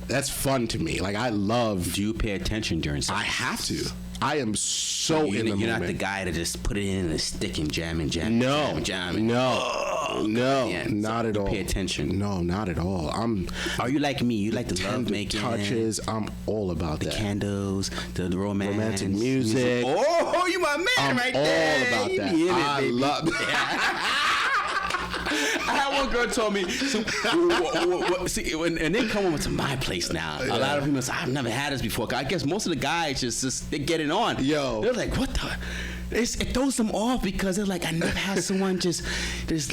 That's fun to me. Like I love. Do you pay attention during sex? I have to. I am so in the moment. You're not the guy to just put it in a stick and jam. No, Yeah, not at all. Pay attention. No, not at all. Are you like me? You like the love making, touches. I'm all about the that. Candles, the romantic music. Oh, you my man I'm right there. All about that. I love. I had one girl told me, and they come over to my place now. A lot of people say, I've never had this before. I guess most of the guys just they get it on. Yo, they're like, what the? It throws them off because they're like, I never had someone just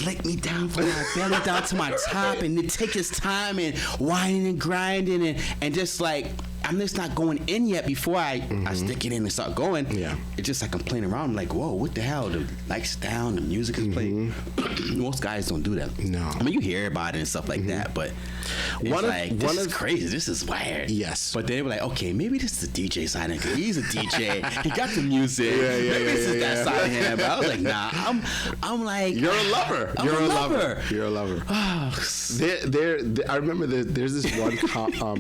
lick me down from my belly down to my top, and they take his time and whining and grinding and just like. I'm just not going in yet before I stick it in and start going. Yeah. It's just like I'm playing around. I'm like, whoa, what the hell? The lights down, the music is playing. Most guys don't do that. No. I mean, you hear about it and stuff like that, but this is crazy. This is weird. Yes. But they were like, okay, maybe this is the DJ side of him. He's a DJ. He got the music. Maybe this is that side of him. But I was like, nah. I'm like, you're a lover. You're a lover. You're a lover. I remember there's this one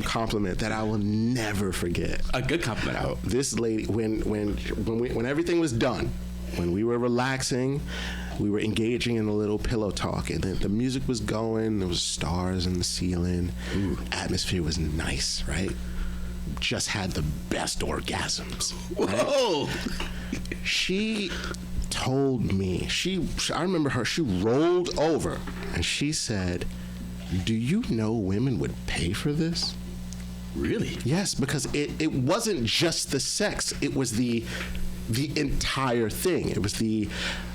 compliment that I will never forget. A good compliment, I hope. This lady, when everything was done, when we were relaxing, we were engaging in a little pillow talk, and the music was going. There was stars in the ceiling. Atmosphere was nice, right? Just had the best orgasms. Whoa! Right? She told me. I remember her. She rolled over and she said, "Do you know women would pay for this?" Really? Yes, because it wasn't just the sex. It was the entire thing. It was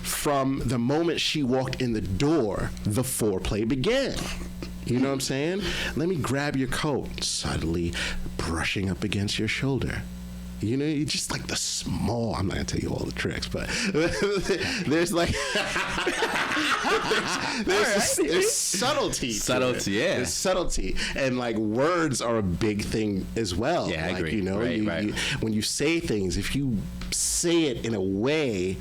from the moment she walked in the door, the foreplay began. You know what I'm saying? Let me grab your coat, subtly brushing up against your shoulder. You know, you just like the small. I'm not gonna tell you all the tricks, but there's like there's subtlety. Subtlety, yeah. There's subtlety, and like words are a big thing as well. Yeah, I like, agree. You know, you, when you say things, if you say it in a way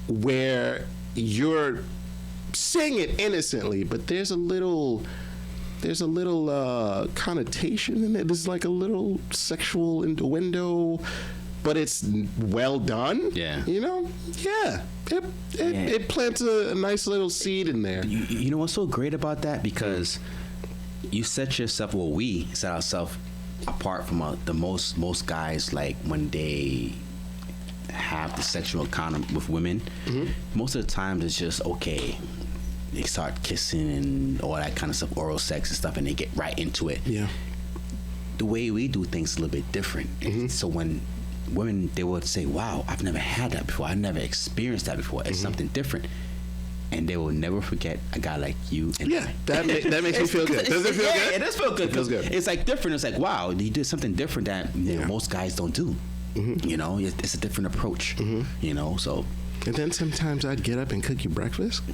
where you're saying it innocently, but there's a little connotation in it. There's like a little sexual innuendo, but it's well done. Yeah. You know? Yeah. It plants a nice little seed in there. You know what's so great about that? Because you set yourself, well, we set ourselves apart from the most guys, like when they have the sexual encounter with women, most of the times it's just, okay, they start kissing and all that kind of stuff, oral sex and stuff, and they get right into it. Yeah. The way we do things is a little bit different. So when women, they would say, wow, I've never had that before. I've never experienced that before. It's something different. And they will never forget a guy like you. And that makes me feel good. Does it feel good? It does feel good. It feels good. It's like different. It's like, wow, you did something different that most guys don't do. You know, it's a different approach. You know, so. And then sometimes I'd get up and cook you breakfast.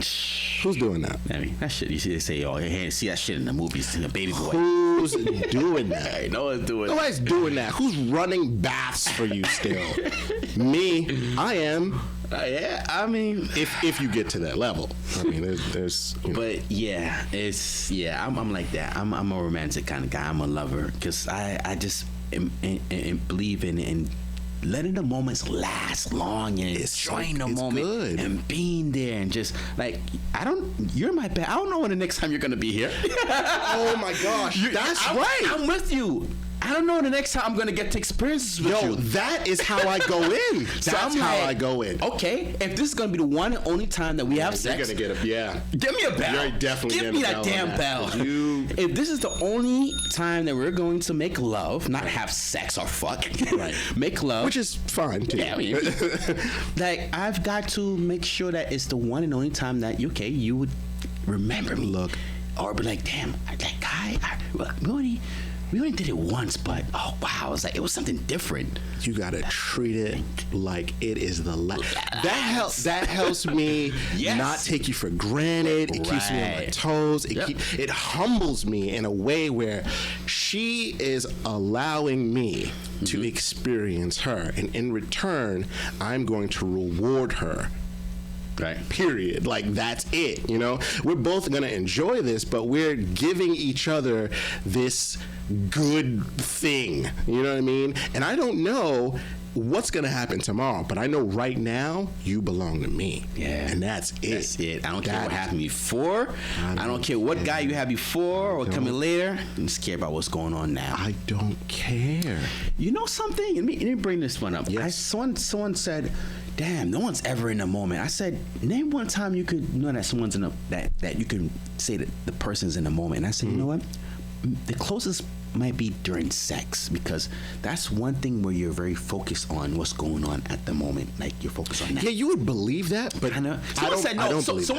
Who's doing that? I mean, that shit, you see, they say, oh, you see that shit in the movies, in a baby boy. Who's doing that? No one's doing that. Nobody's doing that. Who's running baths for you still? Me. I am. Yeah, I mean, if you get to that level, I mean, there's. You know. But yeah, I'm like that. I'm a romantic kind of guy. I'm a lover because I just believe in letting the moments last long and enjoying the moment good. And being there and just like you're my best. I don't know when the next time you're gonna be here. Oh my gosh, that's right. I'm with you. I don't know the next time I'm gonna get to experiences with you. That is how I go in. So That's I'm how like, I go in. Okay, if this is gonna be the one and only time that we have sex, You're gonna get give me a bell. You're definitely give me that damn bell. If this is the only time that we're going to make love, not have sex or fuck, right? Make love, which is fine too. Yeah, I mean, like I've got to make sure that it's the one and only time that you would remember me. Look, or be like, damn, that guy. We only did it once, but oh wow, it was something different. You gotta treat it like it is the last. That helps me not take you for granted. It keeps me on my toes. It humbles me in a way where she is allowing me to experience her, and in return, I'm going to reward her. Right. Period. Like that's it. You know, we're both gonna enjoy this, but we're giving each other this good thing. You know what I mean? And I don't know what's gonna happen tomorrow, but I know right now you belong to me. Yeah. And that's it. That's it. I don't care what happened before. I don't care what guy you had before or coming later. I'm just care about what's going on now. I don't care. You know something? Let me bring this one up. Yes. Someone said, damn, no one's ever in a moment. I said, name one time you could know that someone's in a that you can say that the person's in a moment. And I said, you know what? The closest might be during sex, because that's one thing where you're very focused on what's going on at the moment. Like you're focused on that. Yeah, you would believe that, but Someone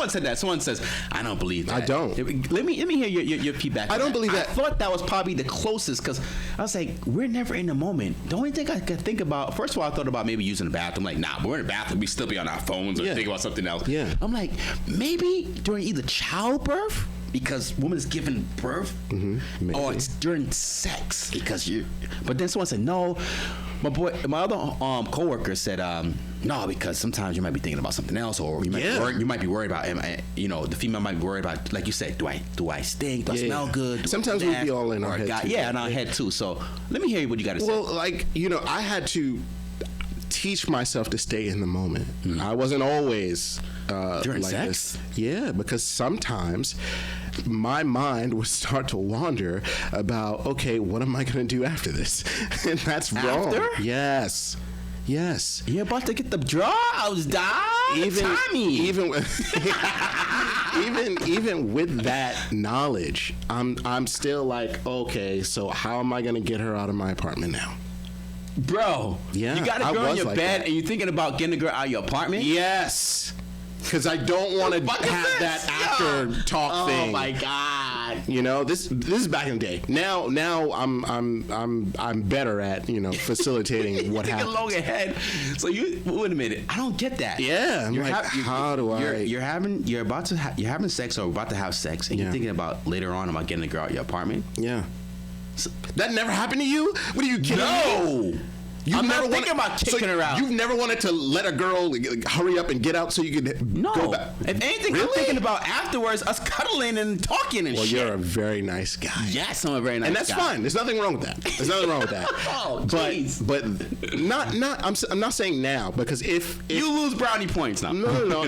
said that. Someone says, I don't believe that. I don't. Let me hear your feedback. I don't believe that. I thought that was probably the closest, because I was like, we're never in the moment. The only thing I could think about, first of all, I thought about maybe using the bathroom. Like, nah, we're in the bathroom. We still be on our phones or think about something else. Yeah. I'm like, maybe during either childbirth, because woman is giving birth, or it's during sex because you. But then someone said no. My other coworker said no, because sometimes you might be thinking about something else, or you might be worried about. The female might be worried about, like you said, do I stink? Do I smell good? Sometimes we be all in our head. In our head too. So let me hear what you got to say. Well, I had to teach myself to stay in the moment. I wasn't always during like sex. This. Yeah, because sometimes my mind would start to wander about, okay, what am I going to do after this? And that's wrong. After? Yes. You're about to get the draws, dog. Even with that knowledge, I'm still like, okay, so how am I going to get her out of my apartment now? Bro, you got a girl in your bed and you're thinking about getting a girl out of your apartment? Yes. Because I don't want to have that after talk thing. Oh my God. God. You know, this is back in the day. Now I'm better at facilitating what happens. Long ahead. So you wait a minute. I don't get that. Yeah, I'm like, how do I? You're having sex or about to have sex, and you're thinking about later on about getting a girl out your apartment. Yeah. So, that never happened to you? What are you kidding? No. I'm not thinking about kicking her out. You've never wanted to let a girl hurry up and get out so you could go back? If anything, really? I'm thinking about afterwards us cuddling and talking and shit. Well, you're a very nice guy. Yes, I'm a very nice guy. And that's fine. There's nothing wrong with that. There's nothing wrong with that. Oh, jeez. But I'm not saying now, because if you lose brownie points now. No.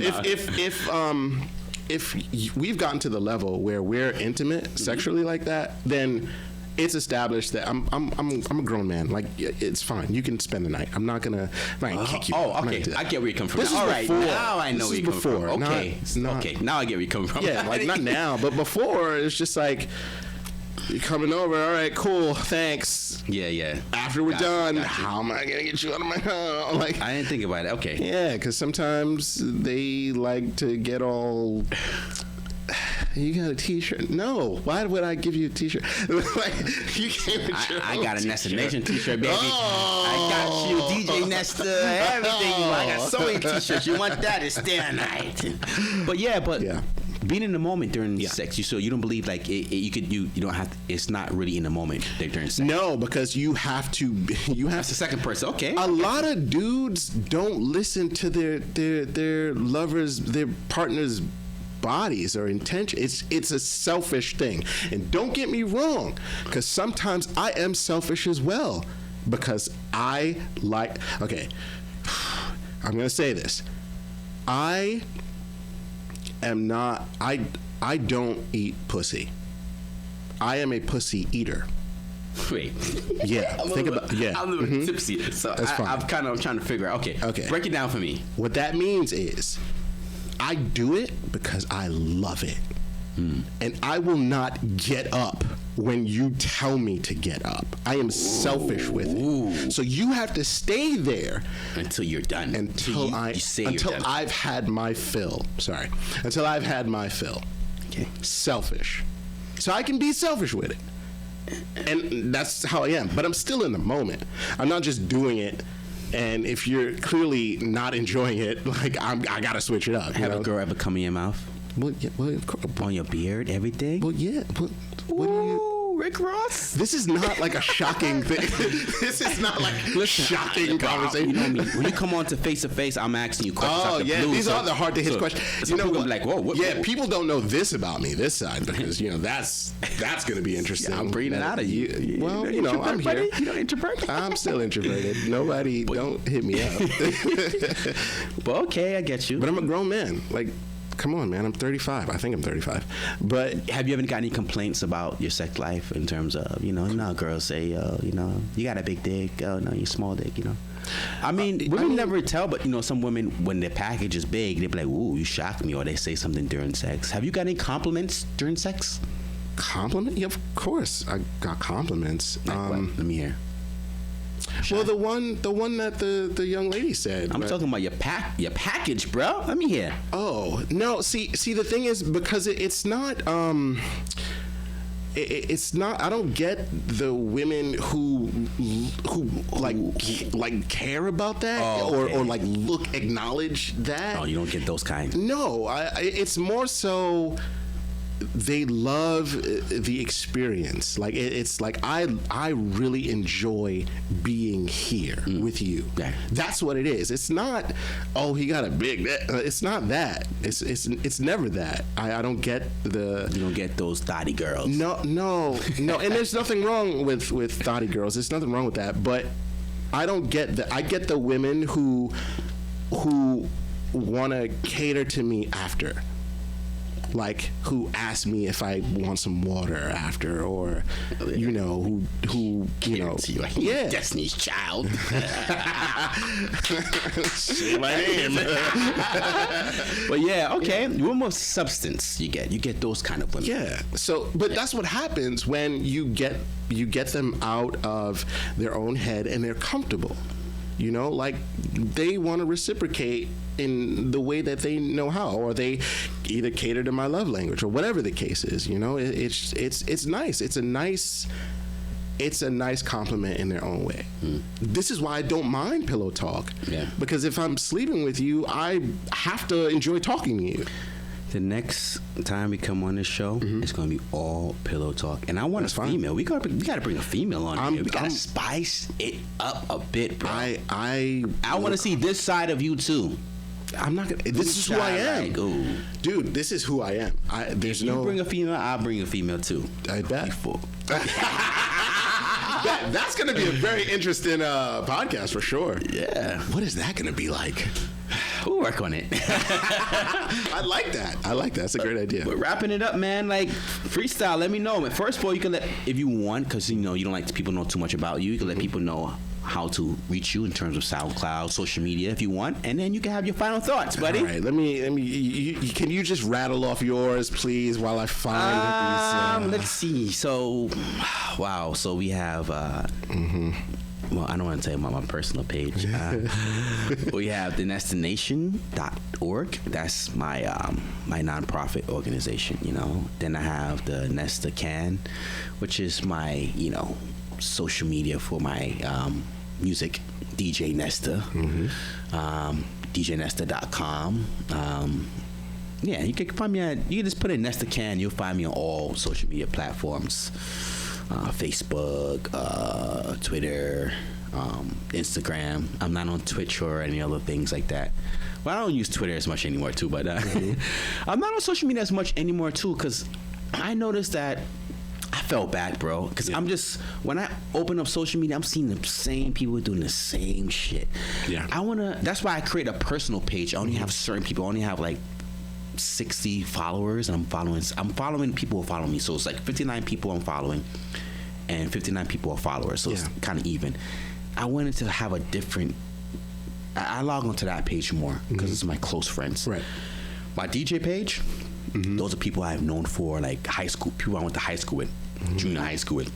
If we've gotten to the level where we're intimate sexually like that, then it's established that I'm a grown man. Like, it's fine. You can spend the night. I'm not gonna kick you. Oh, okay. I get where you're coming from. This is all right, before. now I know where you're coming from. Okay, okay. Now I get where you're coming from. Yeah, like not now, but before it's just like, you're coming over. All right, cool. Thanks. Yeah. After we're done, how am I gonna get you out of my house? Like, I didn't think about it. Okay. Yeah, because sometimes they like to get all. You got a T-shirt? No. Why would I give you a T-shirt? Like, you came with your I own got a Nesta T-shirt. Nation T-shirt, baby. Oh. I got you, DJ Nesta, everything. I got so many T-shirts. You want that? It's stay the night. But being in the moment during sex, you don't believe like you don't have to, it's not really in the moment during sex. No, because you have to. That's the second person. Okay. A lot of dudes don't listen to their lovers, their partners' bodies or intention. It's a selfish thing. And don't get me wrong, because sometimes I am selfish as well, because I'm gonna say this. I don't eat pussy. I am a pussy eater. Wait. Yeah. I'm a little tipsy, so I'm kind of trying to figure out. Okay. Break it down for me. What that means is, I do it because I love it. And I will not get up when you tell me to get up. I am selfish with it. So you have to stay there until you're done. Until I've had my fill. Sorry. Until I've had my fill. Okay. Selfish. So I can be selfish with it. And that's how I am. But I'm still in the moment. I'm not just doing it. And if you're clearly not enjoying it, like, I gotta switch it up. Have a girl ever come in your mouth? Well, of course. On your beard, everything? Well, yeah. What do you... Rick Ross? This is not like a shocking thing. This is not like shocking conversation. You know me. When you come on to Face to Face, I'm asking you questions. Oh, yeah. These are the hard to hit questions. You know what? Like, whoa. People don't know this about me, this side, because, that's going to be interesting. I'm breathing out of you. Well, I'm here. You don't introvert? I'm still introverted. Nobody, don't hit me up. But okay, I get you. But I'm a grown man. Like, come on, man. I'm 35. I think I'm 35. But have you ever got any complaints about your sex life in terms of, girls say, you got a big dick. Oh, no, you small dick, I mean, women never tell, but, some women, when their package is big, they be like, ooh, you shocked me, or they say something during sex. Have you got any compliments during sex? Compliment? Yeah, of course. I got compliments. Like what? Let me hear. Well, the one that the young lady said. I'm talking about your package, bro. Let me hear. Oh no! See, the thing is, because it's not. It's not. I don't get the women who like care about that or like acknowledge that. Oh, you don't get those kind. No, it's more so. They love the experience. Like, it's like I really enjoy being here with you. Yeah. That's what it is. It's not, oh, he got a big. It's not that. It's never that. I don't get the. You don't get those thotty girls. No. And there's nothing wrong with thotty girls. There's nothing wrong with that. But I don't get the. I get the women who want to cater to me after. Like, who asked me if I want some water after, or who yeah, Destiny's Child. Say my name. But yeah, okay. What more substance you get? You get those kind of women. Yeah. So, but that's what happens when you get them out of their own head and they're comfortable. You know, like they want to reciprocate in the way that they know how, or they either cater to my love language or whatever the case is. You know, it's nice. It's a nice compliment in their own way. This is why I don't mind pillow talk. Yeah. Because if I'm sleeping with you, I have to enjoy talking to you. The next time we come on this show, it's gonna be all pillow talk, and I want a female. We gotta bring a female on here. We gotta spice it up a bit, bro. I want to see this side of you too. I'm not gonna. This is who I am, dude. This is who I am. There's no. You bring a female, I'll bring a female too. I bet. That's going to be a very interesting podcast for sure. Yeah. What is that going to be like? We'll work on it. I like that. That's a great idea. We're wrapping it up, man. Like, freestyle, let me know. First of all, you can let, if you want, because, you know, you don't like people know too much about you, you can let people know how to reach you in terms of SoundCloud, social media, if you want, and then you can have your final thoughts, buddy. All right, let me. Can you just rattle off yours, please, while I find these? Let's see. So, wow. So we have. Well, I don't want to tell you about my personal page. We have thenestnation.org. That's my my nonprofit organization. You know. Then I have the Nesta Can, which is my social media for my music, DJ Nesta, DJNesta.com. Yeah, you can find me you can just put in Nesta Can, you'll find me on all social media platforms, Facebook, Twitter, Instagram. I'm not on Twitch or any other things like that. Well, I don't use Twitter as much anymore too, but I'm not on social media as much anymore too, because I noticed that I felt bad, bro, because I'm just, when I open up social media, I'm seeing the same people doing the same shit. Yeah. That's why I create a personal page. I only have certain people. I only have like 60 followers, and I'm following people who follow me. So it's like 59 people I'm following and 59 people are followers. So it's kind of even. I wanted to have a different, I log onto that page more because it's my close friends. Right. My DJ page, those are people I've known for like high school, people I went to high school with, junior high school with,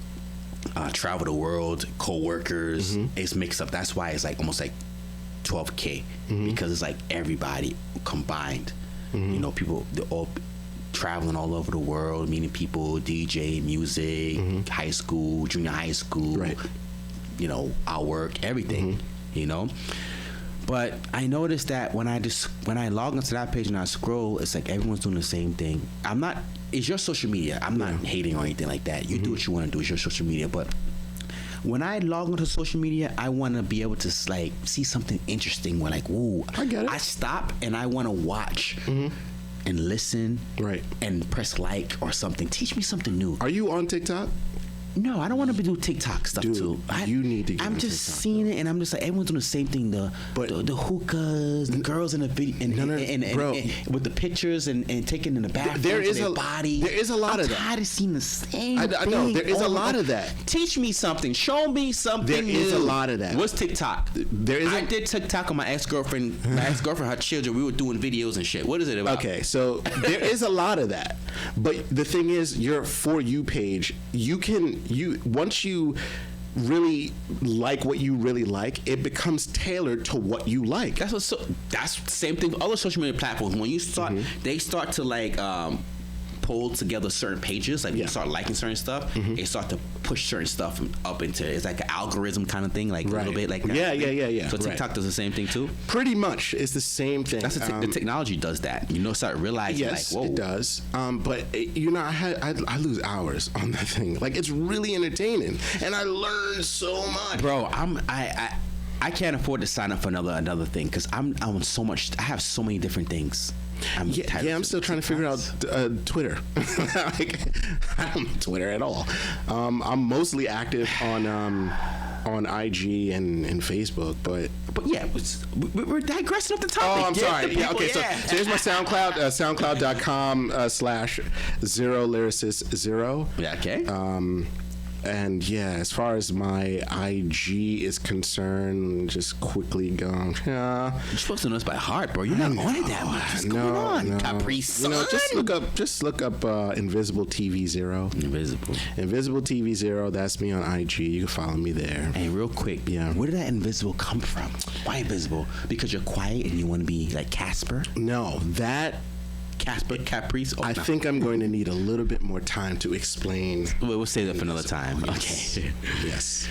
travel the world, co-workers. It's mixed up. That's why it's like almost like 12K because it's like everybody combined. You know, people, they're all traveling all over the world, meeting people, DJ, music, high school, junior high school, you know, our work, everything, you know. But I noticed that when I log into that page and I scroll, it's like everyone's doing the same thing. It's your social media. I'm not hating or anything like that. You do what you want to do. It's your social media. But when I log into social media, I want to be able to like see something interesting where like, whoa, I get it. I stop and I want to watch and listen and press like or something. Teach me something new. Are you on TikTok? No, I don't want to do TikTok stuff too. You need to get I'm just TikTok, seeing it, and I'm just like, everyone's doing the same thing. The hookahs, the girls in the video, and with the pictures and taking in the bathroom. There is a body. There is a lot of that. I'm tired of seeing the same thing. I know there is a lot of that. Teach me something. Show me something. There is a lot of that. What's TikTok? I did TikTok on my ex-girlfriend. Her children. We were doing videos and shit. What is it about? Okay, so there is a lot of that, but the thing is, your For You page, once you really like what you really like, it becomes tailored to what you like. That's the same thing with other social media platforms. When you start, they start to like pull together certain pages. Like when you start liking certain stuff, they start to push certain stuff up into, it's like an algorithm kind of thing, like a little bit like that. Yeah. So TikTok does the same thing too? Pretty much. It's the same thing. That's the technology does that. Start realizing yes, like, whoa. It does. But I lose hours on that thing. Like, it's really entertaining, and I learn so much. Bro, I can't afford to sign up for another thing because I'm on so much. I have so many different things. I'm still trying to figure out Twitter. Like, I don't know Twitter at all. I'm mostly active on IG and Facebook, but yeah, we're digressing off the topic. Oh, I'm sorry. Yeah, okay. So here's my SoundCloud, SoundCloud.com/0lyricist0. Yeah, okay. And yeah, as far as my IG is concerned, just quickly go. Yeah, You're supposed to know this by heart, bro. You're not on it that much. What's going on? Capri Sun. Just look up Invisible TV Zero. Invisible TV Zero. That's me on IG. You can follow me there. Hey, real quick. Yeah. Where did that invisible come from? Why invisible? Because you're quiet and you want to be like Casper? No, that. Casper Caprice? I think I'm going to need a little bit more time to explain. We'll save that for another time. Yes. Okay. Yes.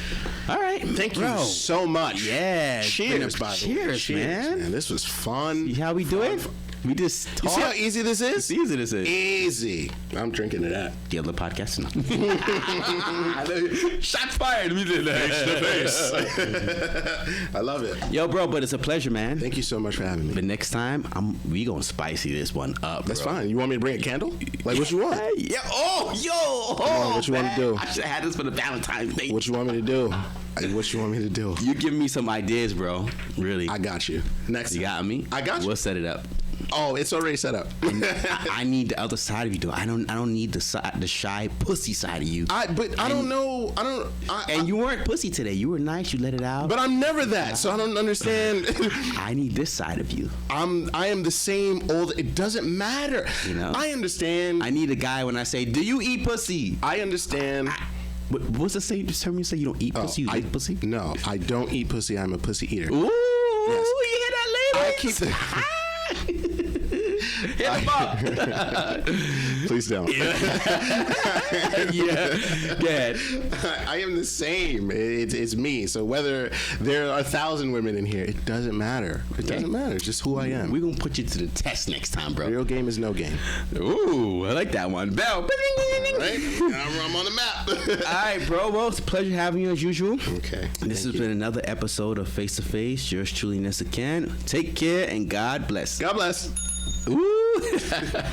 All right. Thank you so much. Yeah. Cheers, by the way. Cheers, man. This was fun. See how we do it? We just talk. You see how easy this is? It's easy this is. Easy. I'm drinking to that. The other podcast? No. Shots fired. We did that. Face to face. I love it. Yo, bro, but it's a pleasure, man. Thank you so much for having me. But next time, we gonna spicy this one up. That's fine. You want me to bring a candle? Like what you want? Yeah. Oh, yo. Oh, what you want to do? I should have had this for the Valentine's Day. What you want me to do? What you want me to do? You give me some ideas, bro. Really. I got you. Next. You got me? I got you. We'll set it up. Oh, it's already set up. I need the other side of you, though. I don't need the shy pussy side of you. I don't know. And you weren't pussy today. You were nice. You let it out. But I'm never that, so I don't understand. I need this side of you. I am the same old. It doesn't matter. You know. I understand. I need a guy when I say, "Do you eat pussy?" I understand. What's the same term you say? You don't eat pussy. You eat pussy? No, I don't eat pussy. I'm a pussy eater. Ooh, yes. You hear that, ladies? I keep the. Hit him up. Please don't. Yeah. Good. I am the same. It's me. So whether there are 1,000 women in here, it doesn't matter. It doesn't matter. It's just who I am. We're going to put you to the test next time, bro. Real game is no game. Ooh, I like that one. Bell. Right? I'm on the map. All right, bro. Well, it's a pleasure having you as usual. Okay. This has been another episode of Face to Face. Yours truly, Nessa Ken. Take care and God bless. God bless. Ooh.